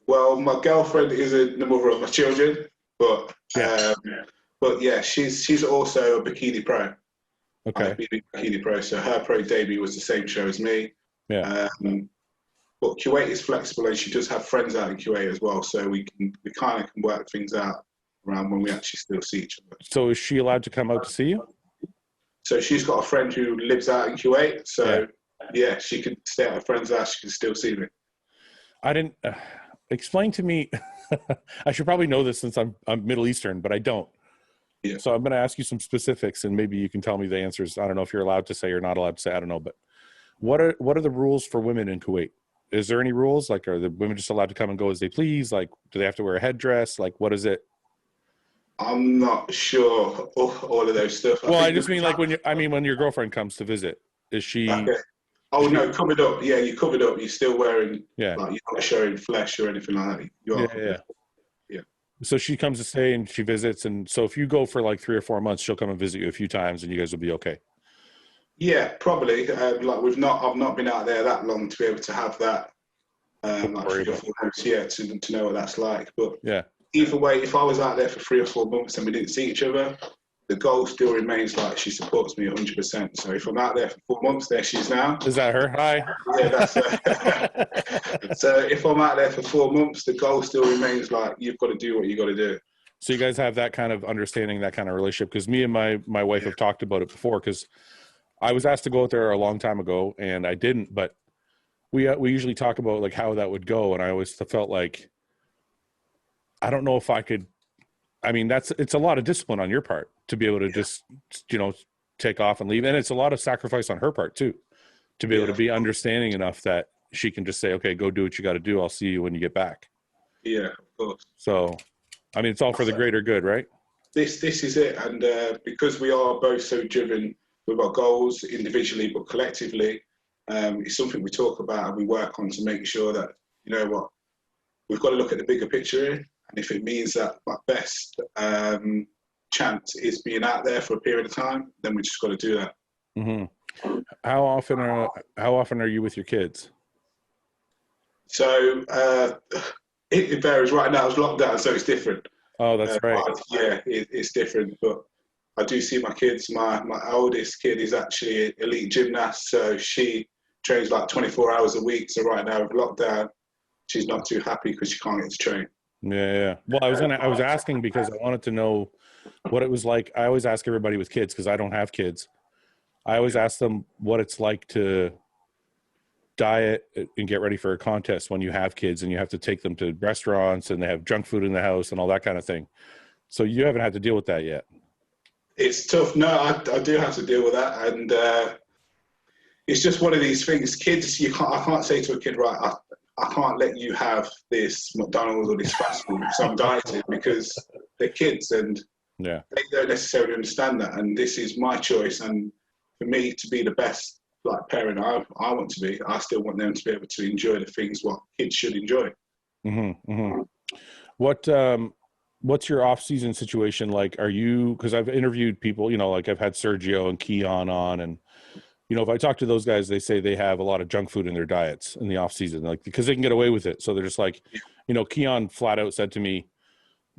Well, my girlfriend isn't the mother of my children, but she's also a bikini pro. Okay. Bikini pro. So her pro debut was the same show as me. Yeah. But Kuwait is flexible, and she does have friends out in Kuwait as well. So we kind of can work things out around when we actually still see each other. So is she allowed to come out to see you? So she's got a friend who lives out in Kuwait. So yeah she can stay at her friend's house. She can still see me. I didn't explain to me. I should probably know this since I'm Middle Eastern, but I don't. Yeah. So I'm going to ask you some specifics, and maybe you can tell me the answers. I don't know if you're allowed to say or not allowed to say. I don't know, but what are the rules for women in Kuwait? Is there any rules? Like, are the women just allowed to come and go as they please? Like, do they have to wear a headdress? Like, what is it? I'm not sure all of those stuff. Well, I just mean like when your girlfriend comes to visit, is she? Okay. Oh no, covered up. Yeah, you're covered up. You're still wearing. Yeah. Like, you're not showing flesh or anything like that. You are. Yeah. So she comes to stay and she visits, and so if you go for like 3 or 4 months, she'll come and visit you a few times, and you guys will be okay. Yeah, probably. Like I've not been out there that long to be able to have that. Like 3 or 4 months, to know what that's like. But yeah. Either way, if I was out there for 3 or 4 months and we didn't see each other, the goal still remains like she supports me 100%. So if I'm out there for 4 months, there she is now. Is that her? Hi. Yeah, that's her. So if I'm out there for 4 months, the goal still remains like you've got to do what you got to do. So you guys have that kind of understanding, that kind of relationship? Because me and my wife have talked about it before, because I was asked to go out there a long time ago and I didn't, but we usually talk about like how that would go. And I always felt like, I don't know if I could. I mean, it's a lot of discipline on your part to be able to just, take off and leave. And it's a lot of sacrifice on her part too, to be able to be understanding enough that she can just say, okay, go do what you got to do. I'll see you when you get back. Yeah, of course. So, I mean, it's all for the greater good, right? This is it. And because we are both so driven with our goals individually, but collectively, it's something we talk about and we work on to make sure that, we've got to look at the bigger picture here. And if it means that my best chance is being out there for a period of time, then we just got to do that. Mm-hmm. How often are you with your kids? So it varies. Right now it's lockdown, so it's different. Oh, that's right. It's different. But I do see my kids. My oldest kid is actually an elite gymnast, so she trains like 24 hours a week. So right now with lockdown, she's not too happy because she can't get to train. Yeah. Well, I was asking because I wanted to know what it was like. I always ask everybody with kids, because I don't have kids. I always ask them what it's like to diet and get ready for a contest when you have kids and you have to take them to restaurants and they have junk food in the house and all that kind of thing. So you haven't had to deal with that yet. It's tough. No, I do have to deal with that. And it's just one of these things. Kids, I can't say to a kid, right, I can't let you have this McDonald's or this fast food because I'm dieting, because they're kids and they don't necessarily understand that. And this is my choice. And for me to be the best parent I want to be, I still want them to be able to enjoy the things what kids should enjoy. Mm-hmm, mm-hmm. What's your off-season situation like? Are you, because I've interviewed people, like I've had Sergio and Keon on, and if I talk to those guys, they say they have a lot of junk food in their diets in the off season, like because they can get away with it. So they're just like, Keon flat out said to me,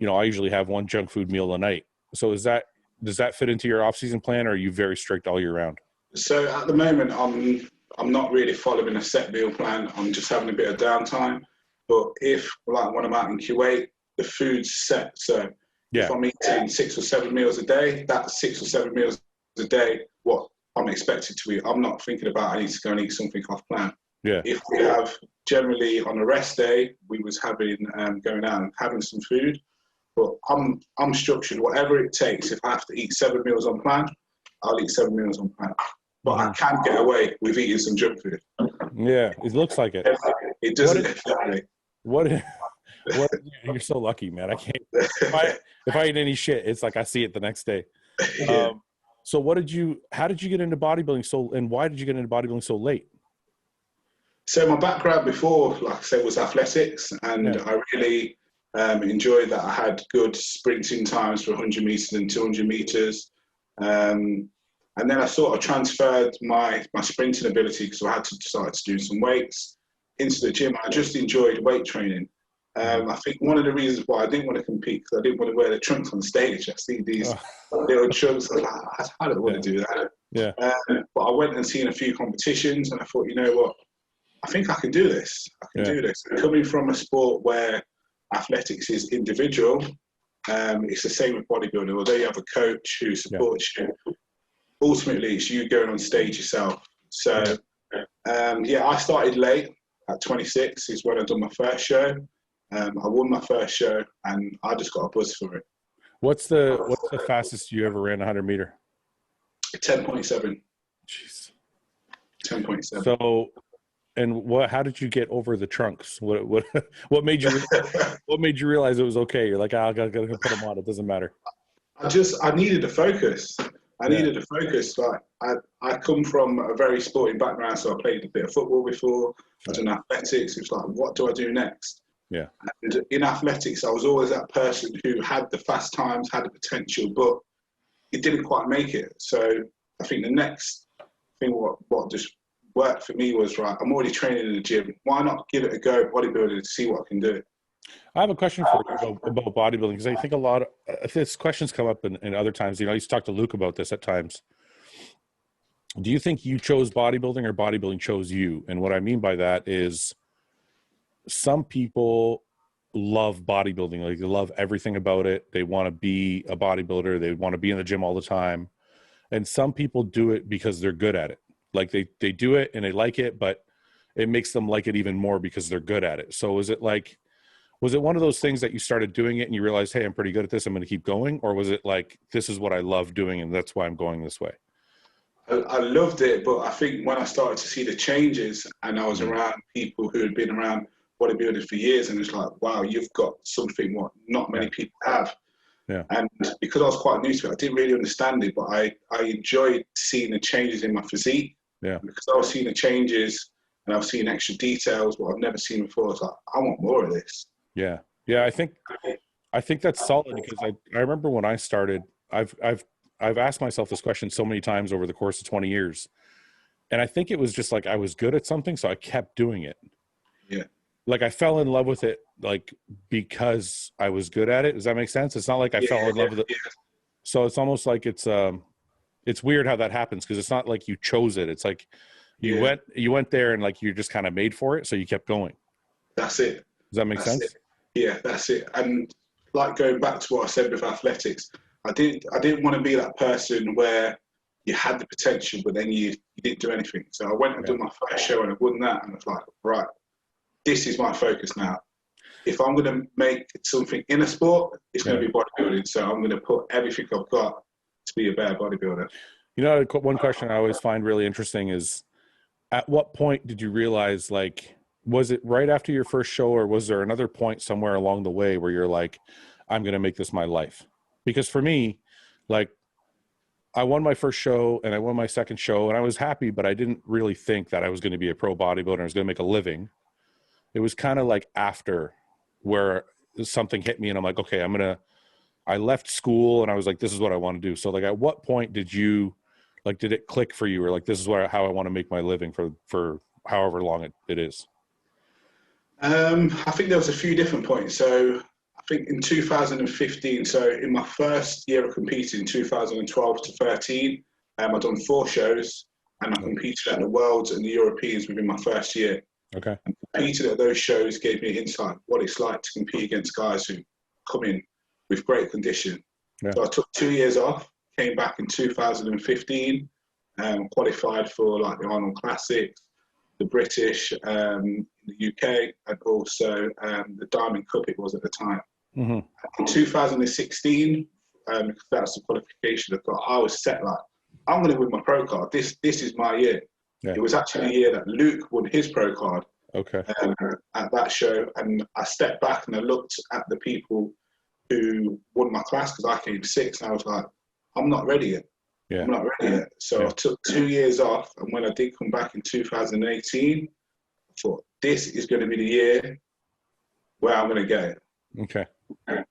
I usually have one junk food meal a night. So does that fit into your off season plan, or are you very strict all year round? So at the moment, I'm not really following a set meal plan. I'm just having a bit of downtime. But if when I'm out in Kuwait, the food's set. So if I'm eating 6 or 7 meals a day, that's 6 or 7 meals a day. What I'm expected to eat. I'm not thinking about I need to go and eat something off plan. Yeah. If we have generally on a rest day, we was having going out and having some food, but I'm structured. Whatever it takes, if I have to eat 7 meals on plan, I'll eat 7 meals on plan. But I can get away with eating some junk food. Yeah, it looks like it. It doesn't affect me. What? You're so lucky, man. I can't. If I eat any shit, it's like I see it the next day. Yeah. So how did you get into bodybuilding and why did you get into bodybuilding so late? So my background before, like I said, was athletics, and I really enjoyed that. I had good sprinting times for 100 meters and 200 meters. And then I sort of transferred my sprinting ability, because I had to start to do some weights, into the gym. I just enjoyed weight training. I think one of the reasons why I didn't want to compete, because I didn't want to wear the trunks on stage. I see these little trunks, I'm like, I don't want to do that. Yeah. But I went and seen a few competitions, and I thought, you know what, I think I can do this. I can do this. Coming from a sport where athletics is individual, it's the same with bodybuilding. Although you have a coach who supports you, ultimately it's you going on stage yourself. So, I started late. At 26 is when I done my first show. I won my first show, and I just got a buzz for it. What's the fastest you ever ran 100 meter? 10.7. Jeez. 10.7. So, and how did you get over the trunks? What made you realize it was okay? You're like, I gotta put them on. It doesn't matter. I needed a focus. I needed a focus. Like I come from a very sporting background, so I played a bit of football before. I done athletics. It was like, what do I do next? Yeah. And in athletics, I was always that person who had the fast times, had the potential, but it didn't quite make it. So I think the next thing what just worked for me was, right, I'm already training in the gym. Why not give it a go, bodybuilding, to see what I can do? I have a question for you about bodybuilding, because I think a lot of this questions come up in other times. I used to talk to Luke about this at times. Do you think you chose bodybuilding or bodybuilding chose you? And what I mean by that is some people love bodybuilding. Like, they love everything about it. They want to be a bodybuilder. They want to be in the gym all the time. And some people do it because they're good at it. Like they do it and they like it, but it makes them like it even more because they're good at it. So was it one of those things that you started doing it and you realized, hey, I'm pretty good at this, I'm going to keep going? Or was it like, this is what I love doing and that's why I'm going this way? I loved it, but I think when I started to see the changes, and I was around people who had been around bodybuilding for years, and it's like, wow, you've got something what not many people have. Yeah. And because I was quite new to it, I didn't really understand it, but I enjoyed seeing the changes in my physique. Yeah. Because I was seeing the changes and I was seeing extra details, what I've never seen before. I was like, I want more of this. Yeah. Yeah. I think that's solid, because I remember when I started, I've asked myself this question so many times over the course of 20 years. And I think it was just like, I was good at something, so I kept doing it. Yeah. Like, I fell in love with it, like, because I was good at it. Does that make sense? It's not like I fell in love with it. Yeah. So it's almost like it's weird how that happens, because it's not like you chose it. It's like you went there and like, you're just kind of made for it. So you kept going. That's it. Does that make sense? Yeah, that's it. And like, going back to what I said with athletics, I didn't want to be that person where you had the potential, but then you didn't do anything. So I went and did my first show and I won that, and I was like, right, this is my focus now. If I'm going to make something in a sport, it's going to be bodybuilding. So I'm going to put everything I've got to be a better bodybuilder. You know, one question I always find really interesting is, at what point did you realize, like, was it right after your first show, or was there another point somewhere along the way where you're like, I'm going to make this my life? Because for me, like, I won my first show and I won my second show and I was happy, but I didn't really think that I was going to be a pro bodybuilder and I was going to make a living. It was kind of like after, where something hit me and I'm like, okay, I left school and I was like, this is what I want to do. So like, at what point did it click for you, or like, this is how I want to make my living for however long it is? I think there was a few different points. So I think in 2015, so in my first year of competing, 2012 to 13, I'd done 4 shows and I competed at the Worlds and the Europeans within my first year. Okay. And competing at those shows gave me insight what it's like to compete against guys who come in with great condition. Yeah. So I took 2 years off, came back in 2015, qualified for like the Arnold Classics, the British, the UK, and also the Diamond Cup it was at the time. In 2016, because that's the qualification I've got, I was set like, I'm going to win my pro card. This is my year. Yeah. It was actually the year that Luke won his pro card. Okay. At that show, and I stepped back and I looked at the people who won my class because I came sixth, and I was like, I'm not ready yet. Yeah. I'm not ready yet. So I took 2 years off, and when I did come back in 2018, I thought this is going to be the year where I'm going to get it. Okay. I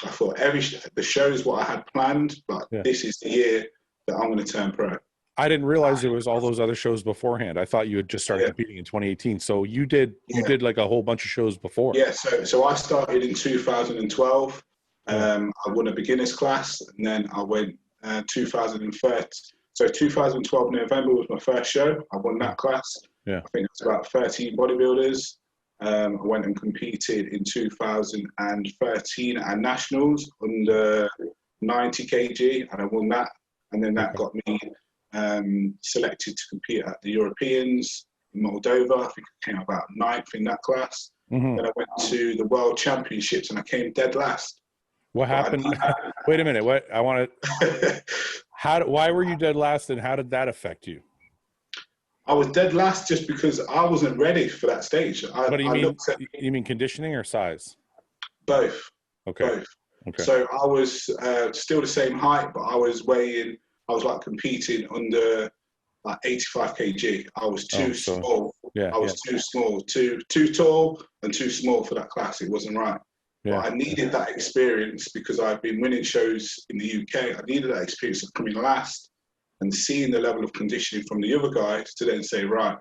thought the shows what I had planned, but this is the year that I'm going to turn pro. I didn't realize there was all those other shows beforehand. I thought you had just started competing in 2018. So you did like a whole bunch of shows before. Yeah. So I started in 2012. I won a beginners class, and then I went 2013. So 2012 November was my first show. I won that class. Yeah. I think it was about 13 bodybuilders. I went and competed in 2013 at nationals under 90 kg, and I won that. And then that got me selected to compete at the Europeans in Moldova. I think I came about 9th in that class. Then I went to the World Championships and I came dead last. What happened? Wait a minute. What I want to? Why were you dead last, and how did that affect you? I was dead last just because I wasn't ready for that stage. What do you mean? You mean conditioning or size? Both. Okay. Both. Okay. So I was still the same height, but I was weighing. I was like competing under like 85 kg. I was too small. Yeah. I was too small, too tall and too small for that class. It wasn't right. Yeah. But I needed that experience because I've been winning shows in the UK. I needed that experience of coming last and seeing the level of conditioning from the other guys to then say, right,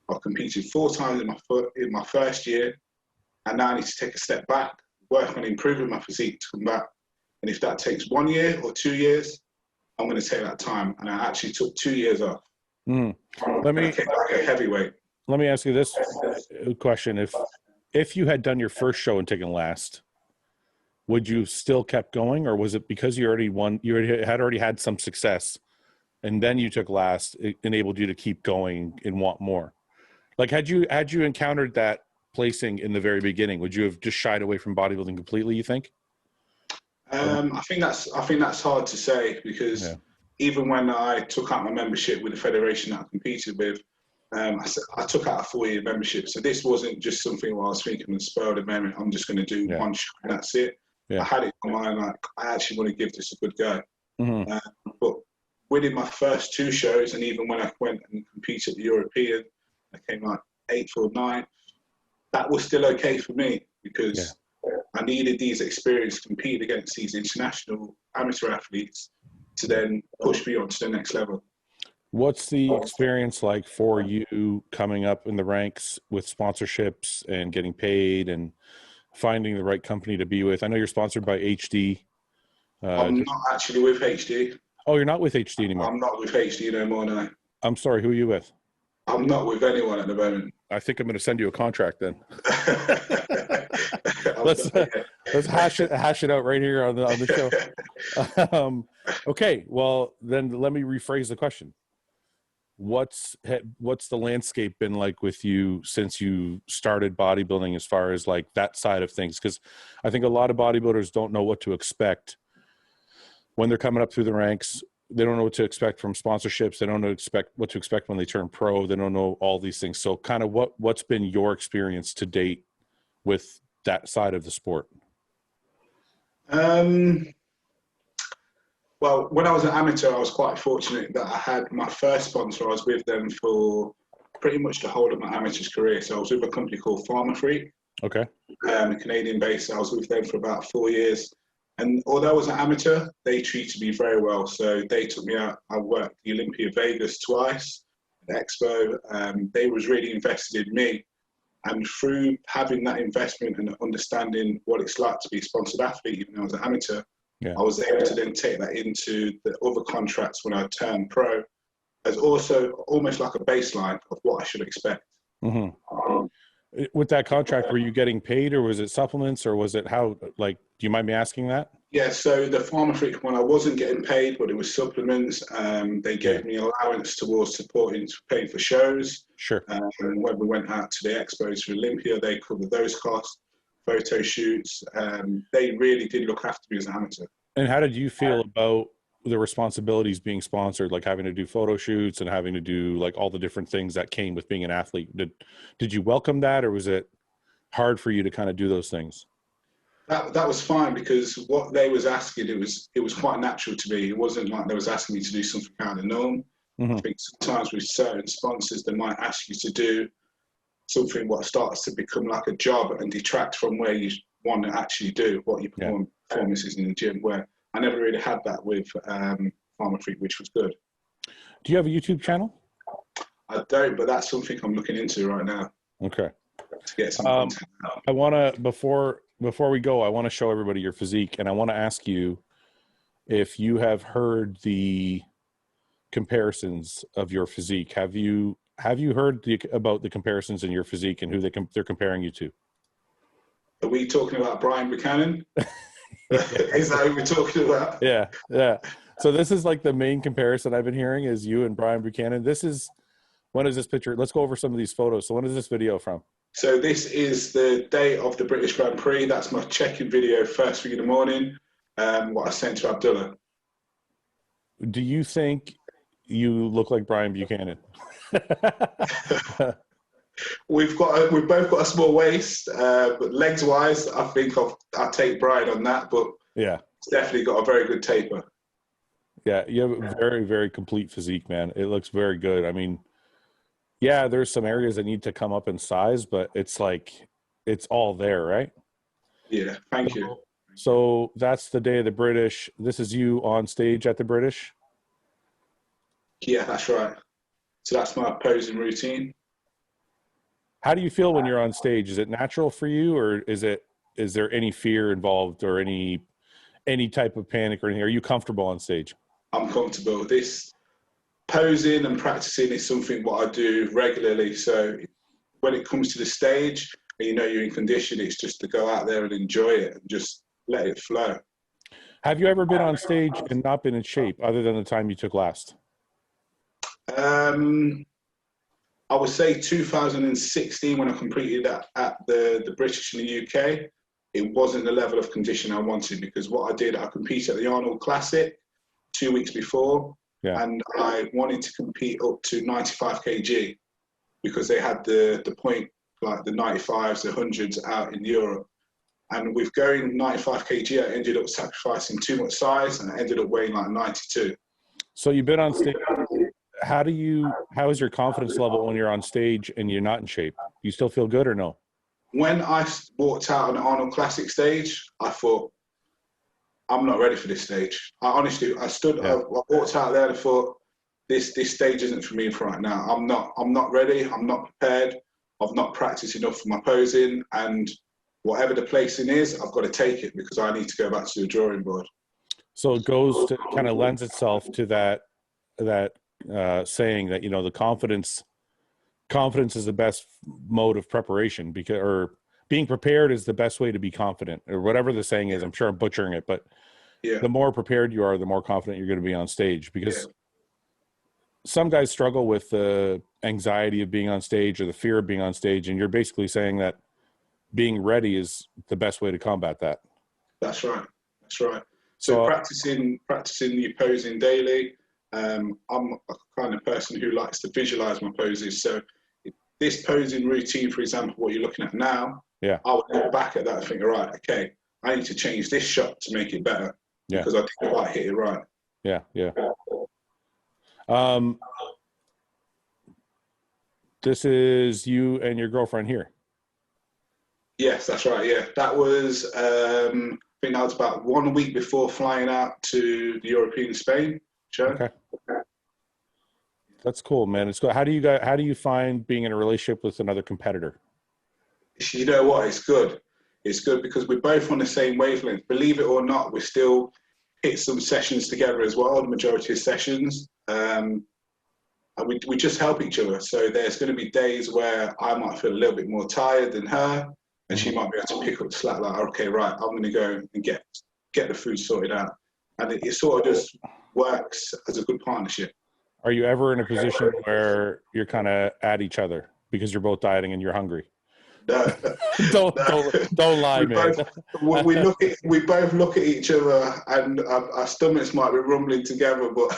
I've competed 4 times in my first year, and now I need to take a step back, work on improving my physique to come back. And if that takes 1 year or 2 years, I'm going to take that time. And I actually took 2 years off. Let me came back a heavyweight. Let me ask you this question: If you had done your first show and taken last, would you still kept going, or was it because you already won? You already had some success, and then you took last, it enabled you to keep going and want more? Like, had you encountered that placing in the very beginning, would you have just shied away from bodybuilding completely, you think? I think that's hard to say because even when I took out my membership with the federation that I competed with, I took out a 4-year membership. So this wasn't just something where I was thinking in the spur of the moment, I'm just going to do one show and that's it. I had it in my mind, like, I actually want to give this a good go. But winning my first 2 shows, and even when I went and competed at the European, I came like 8th or 9th. That was still okay for me because I needed these experiences to compete against these international amateur athletes to then push me on to the next level. What's the experience like for you coming up in the ranks with sponsorships and getting paid and finding the right company to be with? I know you're sponsored by HD. I'm not actually with HD. Oh, you're not with HD anymore? I'm not with HD no more, no. I'm sorry, who are you with? I'm not with anyone at the moment. I think I'm going to send you a contract then. Let's hash it out right here on the show. Okay, well then let me rephrase the question. What's the landscape been like with you since you started bodybuilding, as far as like that side of things? Because I think a lot of bodybuilders don't know what to expect when they're coming up through the ranks. They don't know what to expect from sponsorships. They don't know what to expect when they turn pro. They don't know all these things. So kind of what's been your experience to date with that side of the sport? Well, when I was an amateur, I was quite fortunate that I had my first sponsor. I was with them for pretty much the whole of my amateur career. So I was with a company called Freak. Okay. Canadian based. I was with them for about 4 years. And although I was an amateur, they treated me very well. So they took me out. I worked the Olympia Vegas twice, the Expo. They was really invested in me. And through having that investment and understanding what it's like to be a sponsored athlete, even though I was an amateur, I was able to then take that into the other contracts when I turned pro, as also almost like a baseline of what I should expect. With that contract, were you getting paid, or was it supplements, or was it how, like, do you mind me asking that? Yeah, so the Freak one, I wasn't getting paid, but it was supplements. They gave me allowance towards paying for shows. Sure. And when we went out to the expos for Olympia, they covered those costs. photo shoots. They really did look after me as an amateur. And how did you feel about the responsibilities being sponsored, like having to do photo shoots and having to do like all the different things that came with being an athlete? Did you welcome that, or was it hard for you to kind of do those things? That was fine, because what they was asking, it was quite natural to me. It wasn't like they was asking me to do something out of the norm. Mm-hmm. I think sometimes with certain sponsors, they might ask you to do something what starts to become like a job and detract from where you want to actually do what your performances in the gym. Where I never really had that with Pharma Freak, which was good. Do you have a YouTube channel? I don't, but that's something I'm looking into right now. Okay. To get some content out. I want to, before we go, I want to show everybody your physique, and I want to ask you if you have heard the comparisons of your physique. Have you heard about the comparisons in your physique and who they're comparing you to? Are we talking about Brian Buchanan? Is that who we're talking about? Yeah. So this is like the main comparison I've been hearing is you and Brian Buchanan. When is this picture? Let's go over some of these photos. So when is this video from? So this is the day of the British Grand Prix. That's my check-in video first thing in the morning, what I sent to Abdullah. Do you think you look like Brian Buchanan? We've both got a small waist, but legs-wise, I think I'll take Brian on that, but yeah, it's definitely got a very good taper. Yeah, you have a very, very complete physique, man. It looks very good. I mean, yeah, there's some areas that need to come up in size, but it's like, it's all there, right? Yeah, thank you. So that's the day of the British. This is you on stage at the British? Yeah, that's right. So that's my posing routine. How do you feel when you're on stage? Is it natural for you, or is there any fear involved, or any type of panic or anything? Are you comfortable on stage? I'm comfortable. This posing and practicing is something what I do regularly. So when it comes to the stage and you know you're in condition, it's just to go out there and enjoy it and just let it flow. Have you ever been on stage and not been in shape other than the time you took last? I would say 2016 when I completed that at the British in the UK, it wasn't the level of condition I wanted, because what I did, I competed at the Arnold Classic 2 weeks before, and I wanted to compete up to 95 kg because they had the point, like the 95s, the 100s out in Europe. And with going 95 kg, I ended up sacrificing too much size and I ended up weighing like 92. So you've been on stage. How is your confidence level when you're on stage and you're not in shape? Do you still feel good or no? When I walked out on the Arnold Classic stage, I thought, I'm not ready for this stage. I honestly, I walked out there and thought, this stage isn't for me for right now. I'm not ready. I'm not prepared. I've not practiced enough for my posing, and whatever the placing is, I've got to take it because I need to go back to the drawing board. So it goes to kind of lends itself to that saying that, you know, the confidence is the best mode of preparation, because, or being prepared is the best way to be confident, or whatever the saying is. I'm sure I'm butchering it, but the more prepared you are, the more confident you're going to be on stage, because some guys struggle with the anxiety of being on stage or the fear of being on stage. And you're basically saying that being ready is the best way to combat that. That's right. That's right. So practicing your posing daily. I'm a kind of person who likes to visualize my poses. So this posing routine, for example, what you're looking at now, I would look back at that and think, all right, okay, I need to change this shot to make it better because I didn't quite hit it right. Yeah. This is you and your girlfriend here. Yes, that's right. Yeah, that was, I think that was about 1 week before flying out to the European Spain show. Okay. That's cool, man. It's cool. How do you find being in a relationship with another competitor? You know what? It's good. It's good because we're both on the same wavelength. Believe it or not, we still hit some sessions together as well, the majority of sessions. And we just help each other. So there's going to be days where I might feel a little bit more tired than her, and she might be able to pick up the slack, like, okay, right, I'm going to go and get the food sorted out. And it sort of just works as a good partnership. Are you ever in a position where you're kind of at each other because you're both dieting and you're hungry? No, don't lie, man. We both look at each other, and our stomachs might be rumbling together, but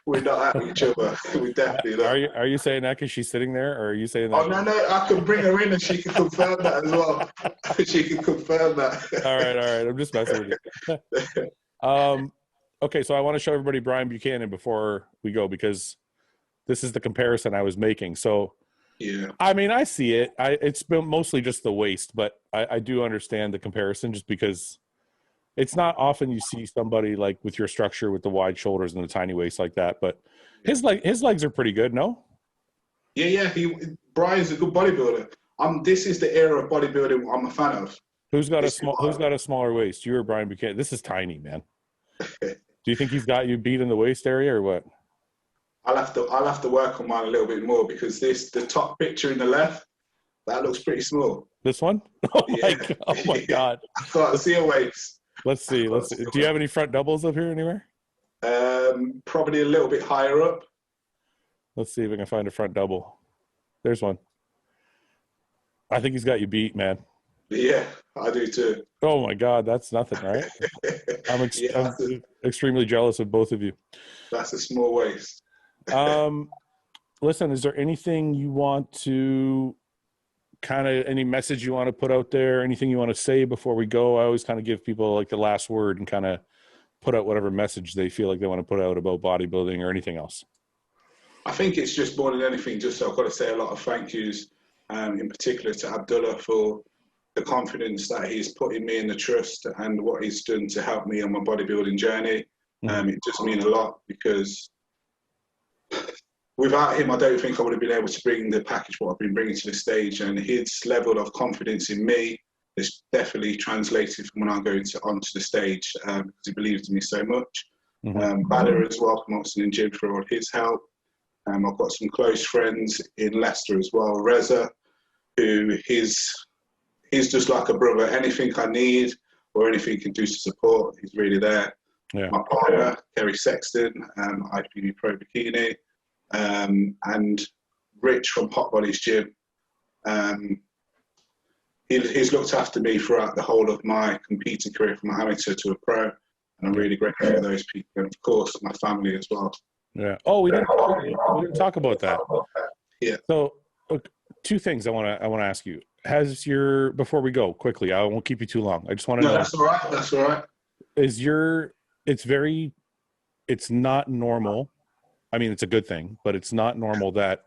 we're not at each other. We definitely not. Are you saying that because she's sitting there, or are you saying that? Oh no, I can bring her in and she can confirm that as well. She can confirm that. All right. I'm just messing with you. Okay, so I want to show everybody Brian Buchanan before we go, because this is the comparison I was making. So. Yeah. I mean, I see it. It's been mostly just the waist, but I do understand the comparison, just because it's not often you see somebody like with your structure with the wide shoulders and the tiny waist like that. But his legs are pretty good, no? Yeah. Brian's a good bodybuilder. This is the era of bodybuilding I'm a fan of. Who's got a smaller waist? You or Brian Buchanan? This is tiny, man. Do you think he's got you beat in the waist area or what? I'll have to work on mine a little bit more, because the top picture in the left, that looks pretty small. This one? Oh my God. I can't see a waist. Let's see. Do you have any front doubles up here anywhere? Probably a little bit higher up. Let's see if I can find a front double. There's one. I think he's got you beat, man. Yeah, I do too. Oh my God, that's nothing, right? I'm extremely jealous of both of you. That's a small waist. Listen, is there anything you want to any message you want to put out there, anything you want to say before we go? I always kind of give people like the last word and kind of put out whatever message they feel like they want to put out about bodybuilding or anything else. I think it's just more than anything, just I've got to say a lot of thank yous, in particular to Abdullah for the confidence that he's put in me and the trust and what he's done to help me on my bodybuilding journey. It does mean a lot, because without him, I don't think I would have been able to bring the package what I've been bringing to the stage. And his level of confidence in me is definitely translated from when I go onto the stage, because he believes in me so much. Badr as well from Oxford and Jim for all his help. I've got some close friends in Leicester as well. Reza, who he's just like a brother. Anything I need or anything he can do to support, he's really there. Yeah. My partner, Kerry Sexton, IPB Pro Bikini, and Rich from Hot Bodies Gym. He's looked after me throughout the whole of my competing career, from amateur to a pro, and I'm really grateful for those people, and of course my family as well. Yeah. Oh, we didn't talk about that. Yeah. So, look, two things I want to ask you. Before we go quickly, I won't keep you too long. I just want to know. That's all right. That's all right. It's not normal. I mean, it's a good thing, but it's not normal that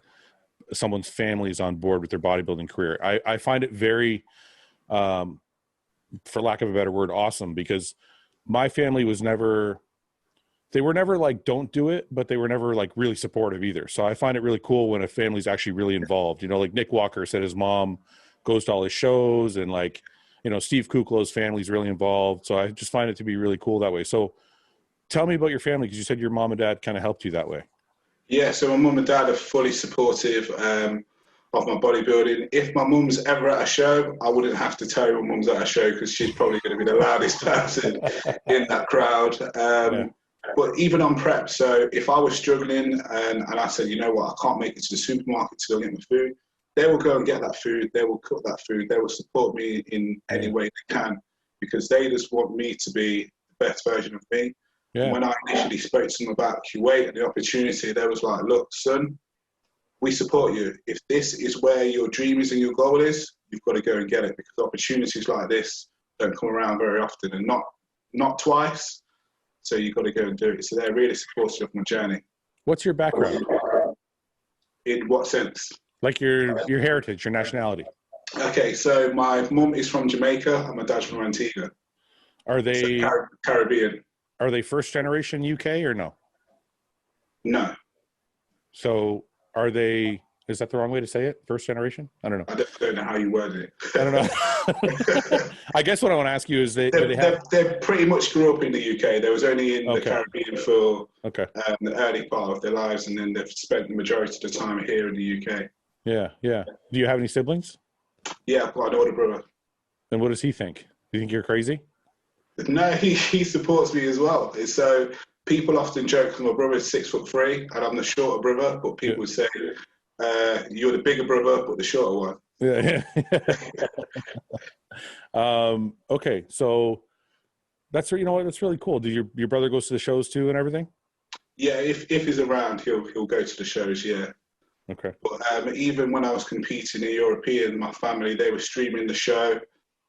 someone's family is on board with their bodybuilding career. I find it very, for lack of a better word, awesome, because my family was never like, don't do it, but they were never like really supportive either. So I find it really cool when a family's actually really involved. You know, like Nick Walker said his mom goes to all his shows, and like, you know, Steve Kuklow's family's really involved. So I just find it to be really cool that way. So tell me about your family, because you said your mom and dad kind of helped you that way. Yeah, so my mum and dad are fully supportive of my bodybuilding. If my mum's ever at a show, I wouldn't have to tell you my mum's at a show, because she's probably going to be the loudest person in that crowd. But even on prep, so if I was struggling and I said, you know what, I can't make it to the supermarket to go get my food, they will go and get that food. They will cook that food. They will support me in any way they can, because they just want me to be the best version of me. Yeah. When I initially spoke to them about Kuwait and the opportunity, they was like, look, son, we support you. If this is where your dream is and your goal is, you've got to go and get it, because opportunities like this don't come around very often, and not twice. So you've got to go and do it. So they're really supportive of my journey. What's your background? In what sense? Like your heritage, your nationality. Okay, so my mum is from Jamaica and my dad's from Antigua. Are they Caribbean? Are they first generation UK or no? No. So are they? Is that the wrong way to say it? First generation? I don't know. I don't know how you word it. I don't know. I guess what I want to ask you is, they pretty much grew up in the UK. They was only in the Caribbean for the early part of their lives, and then they've spent the majority of the time here in the UK. Yeah, yeah. Do you have any siblings? Yeah, I've got an older brother. And what does he think? Do you think you're crazy? No, he supports me as well. So people often joke my brother is 6'3" and I'm the shorter brother, but people say you're the bigger brother but the shorter one. Yeah. Okay, so that's, you know what, that's really cool. Did your brother goes to the shows too and everything? Yeah, if he's around, he'll go to the shows. Yeah. Okay. But even when I was competing in European, my family, they were streaming the show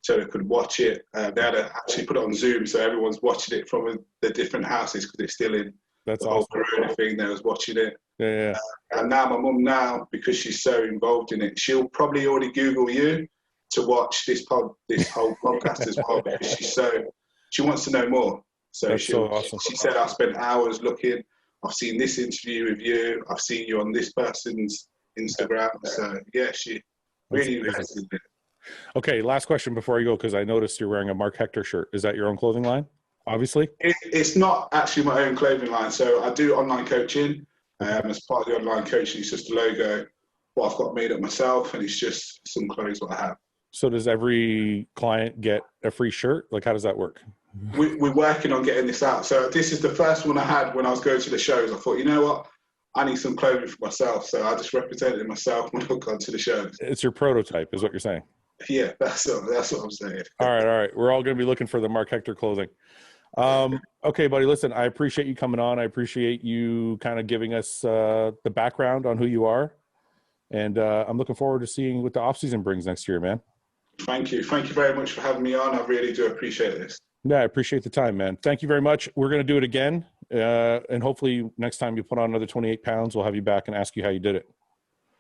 so they could watch it. They had to actually put it on Zoom, so everyone's watching it from the different houses because it's still in That's the whole awesome. Corona thing. They was watching it. Yeah. And now my mum, now because she's so involved in it, she'll probably already Google you to watch this whole podcast as well, because she wants to know more. So That's so awesome. she said, I spent hours looking. I've seen this interview with you. I've seen you on this person's Instagram. So yeah, she really invested in it. Okay, last question before I go, because I noticed you're wearing a Marc Hector shirt. Is that your own clothing line? Obviously. It's not actually my own clothing line. So I do online coaching. As part of the online coaching, it's just a logo what I've got made up myself, and it's just some clothes what I have. So does every client get a free shirt? Like, how does that work? We're working on getting this out. So this is the first one I had when I was going to the shows. I thought, you know what? I need some clothing for myself. So I just represented myself when I got to the shows. It's your prototype, is what you're saying. Yeah, that's what I'm saying. All right. We're all going to be looking for the Marc Hector clothing. Okay, buddy, listen, I appreciate you coming on. I appreciate you kind of giving us the background on who you are. And I'm looking forward to seeing what the offseason brings next year, man. Thank you. Thank you very much for having me on. I really do appreciate this. Yeah, I appreciate the time, man. Thank you very much. We're going to do it again. And hopefully next time you put on another 28 pounds, we'll have you back and ask you how you did it.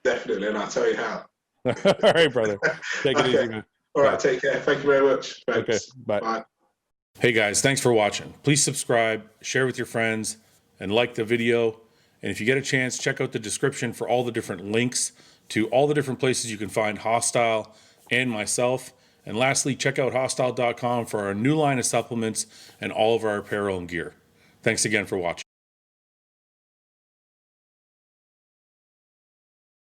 Definitely, and I'll tell you how. All right, brother. Take it easy, man. All right, take care. Thank you very much. Thanks. Okay, bye. Hey, guys, thanks for watching. Please subscribe, share with your friends, and like the video. And if you get a chance, check out the description for all the different links to all the different places you can find Hostile and myself. And lastly, check out hostile.com for our new line of supplements and all of our apparel and gear. Thanks again for watching.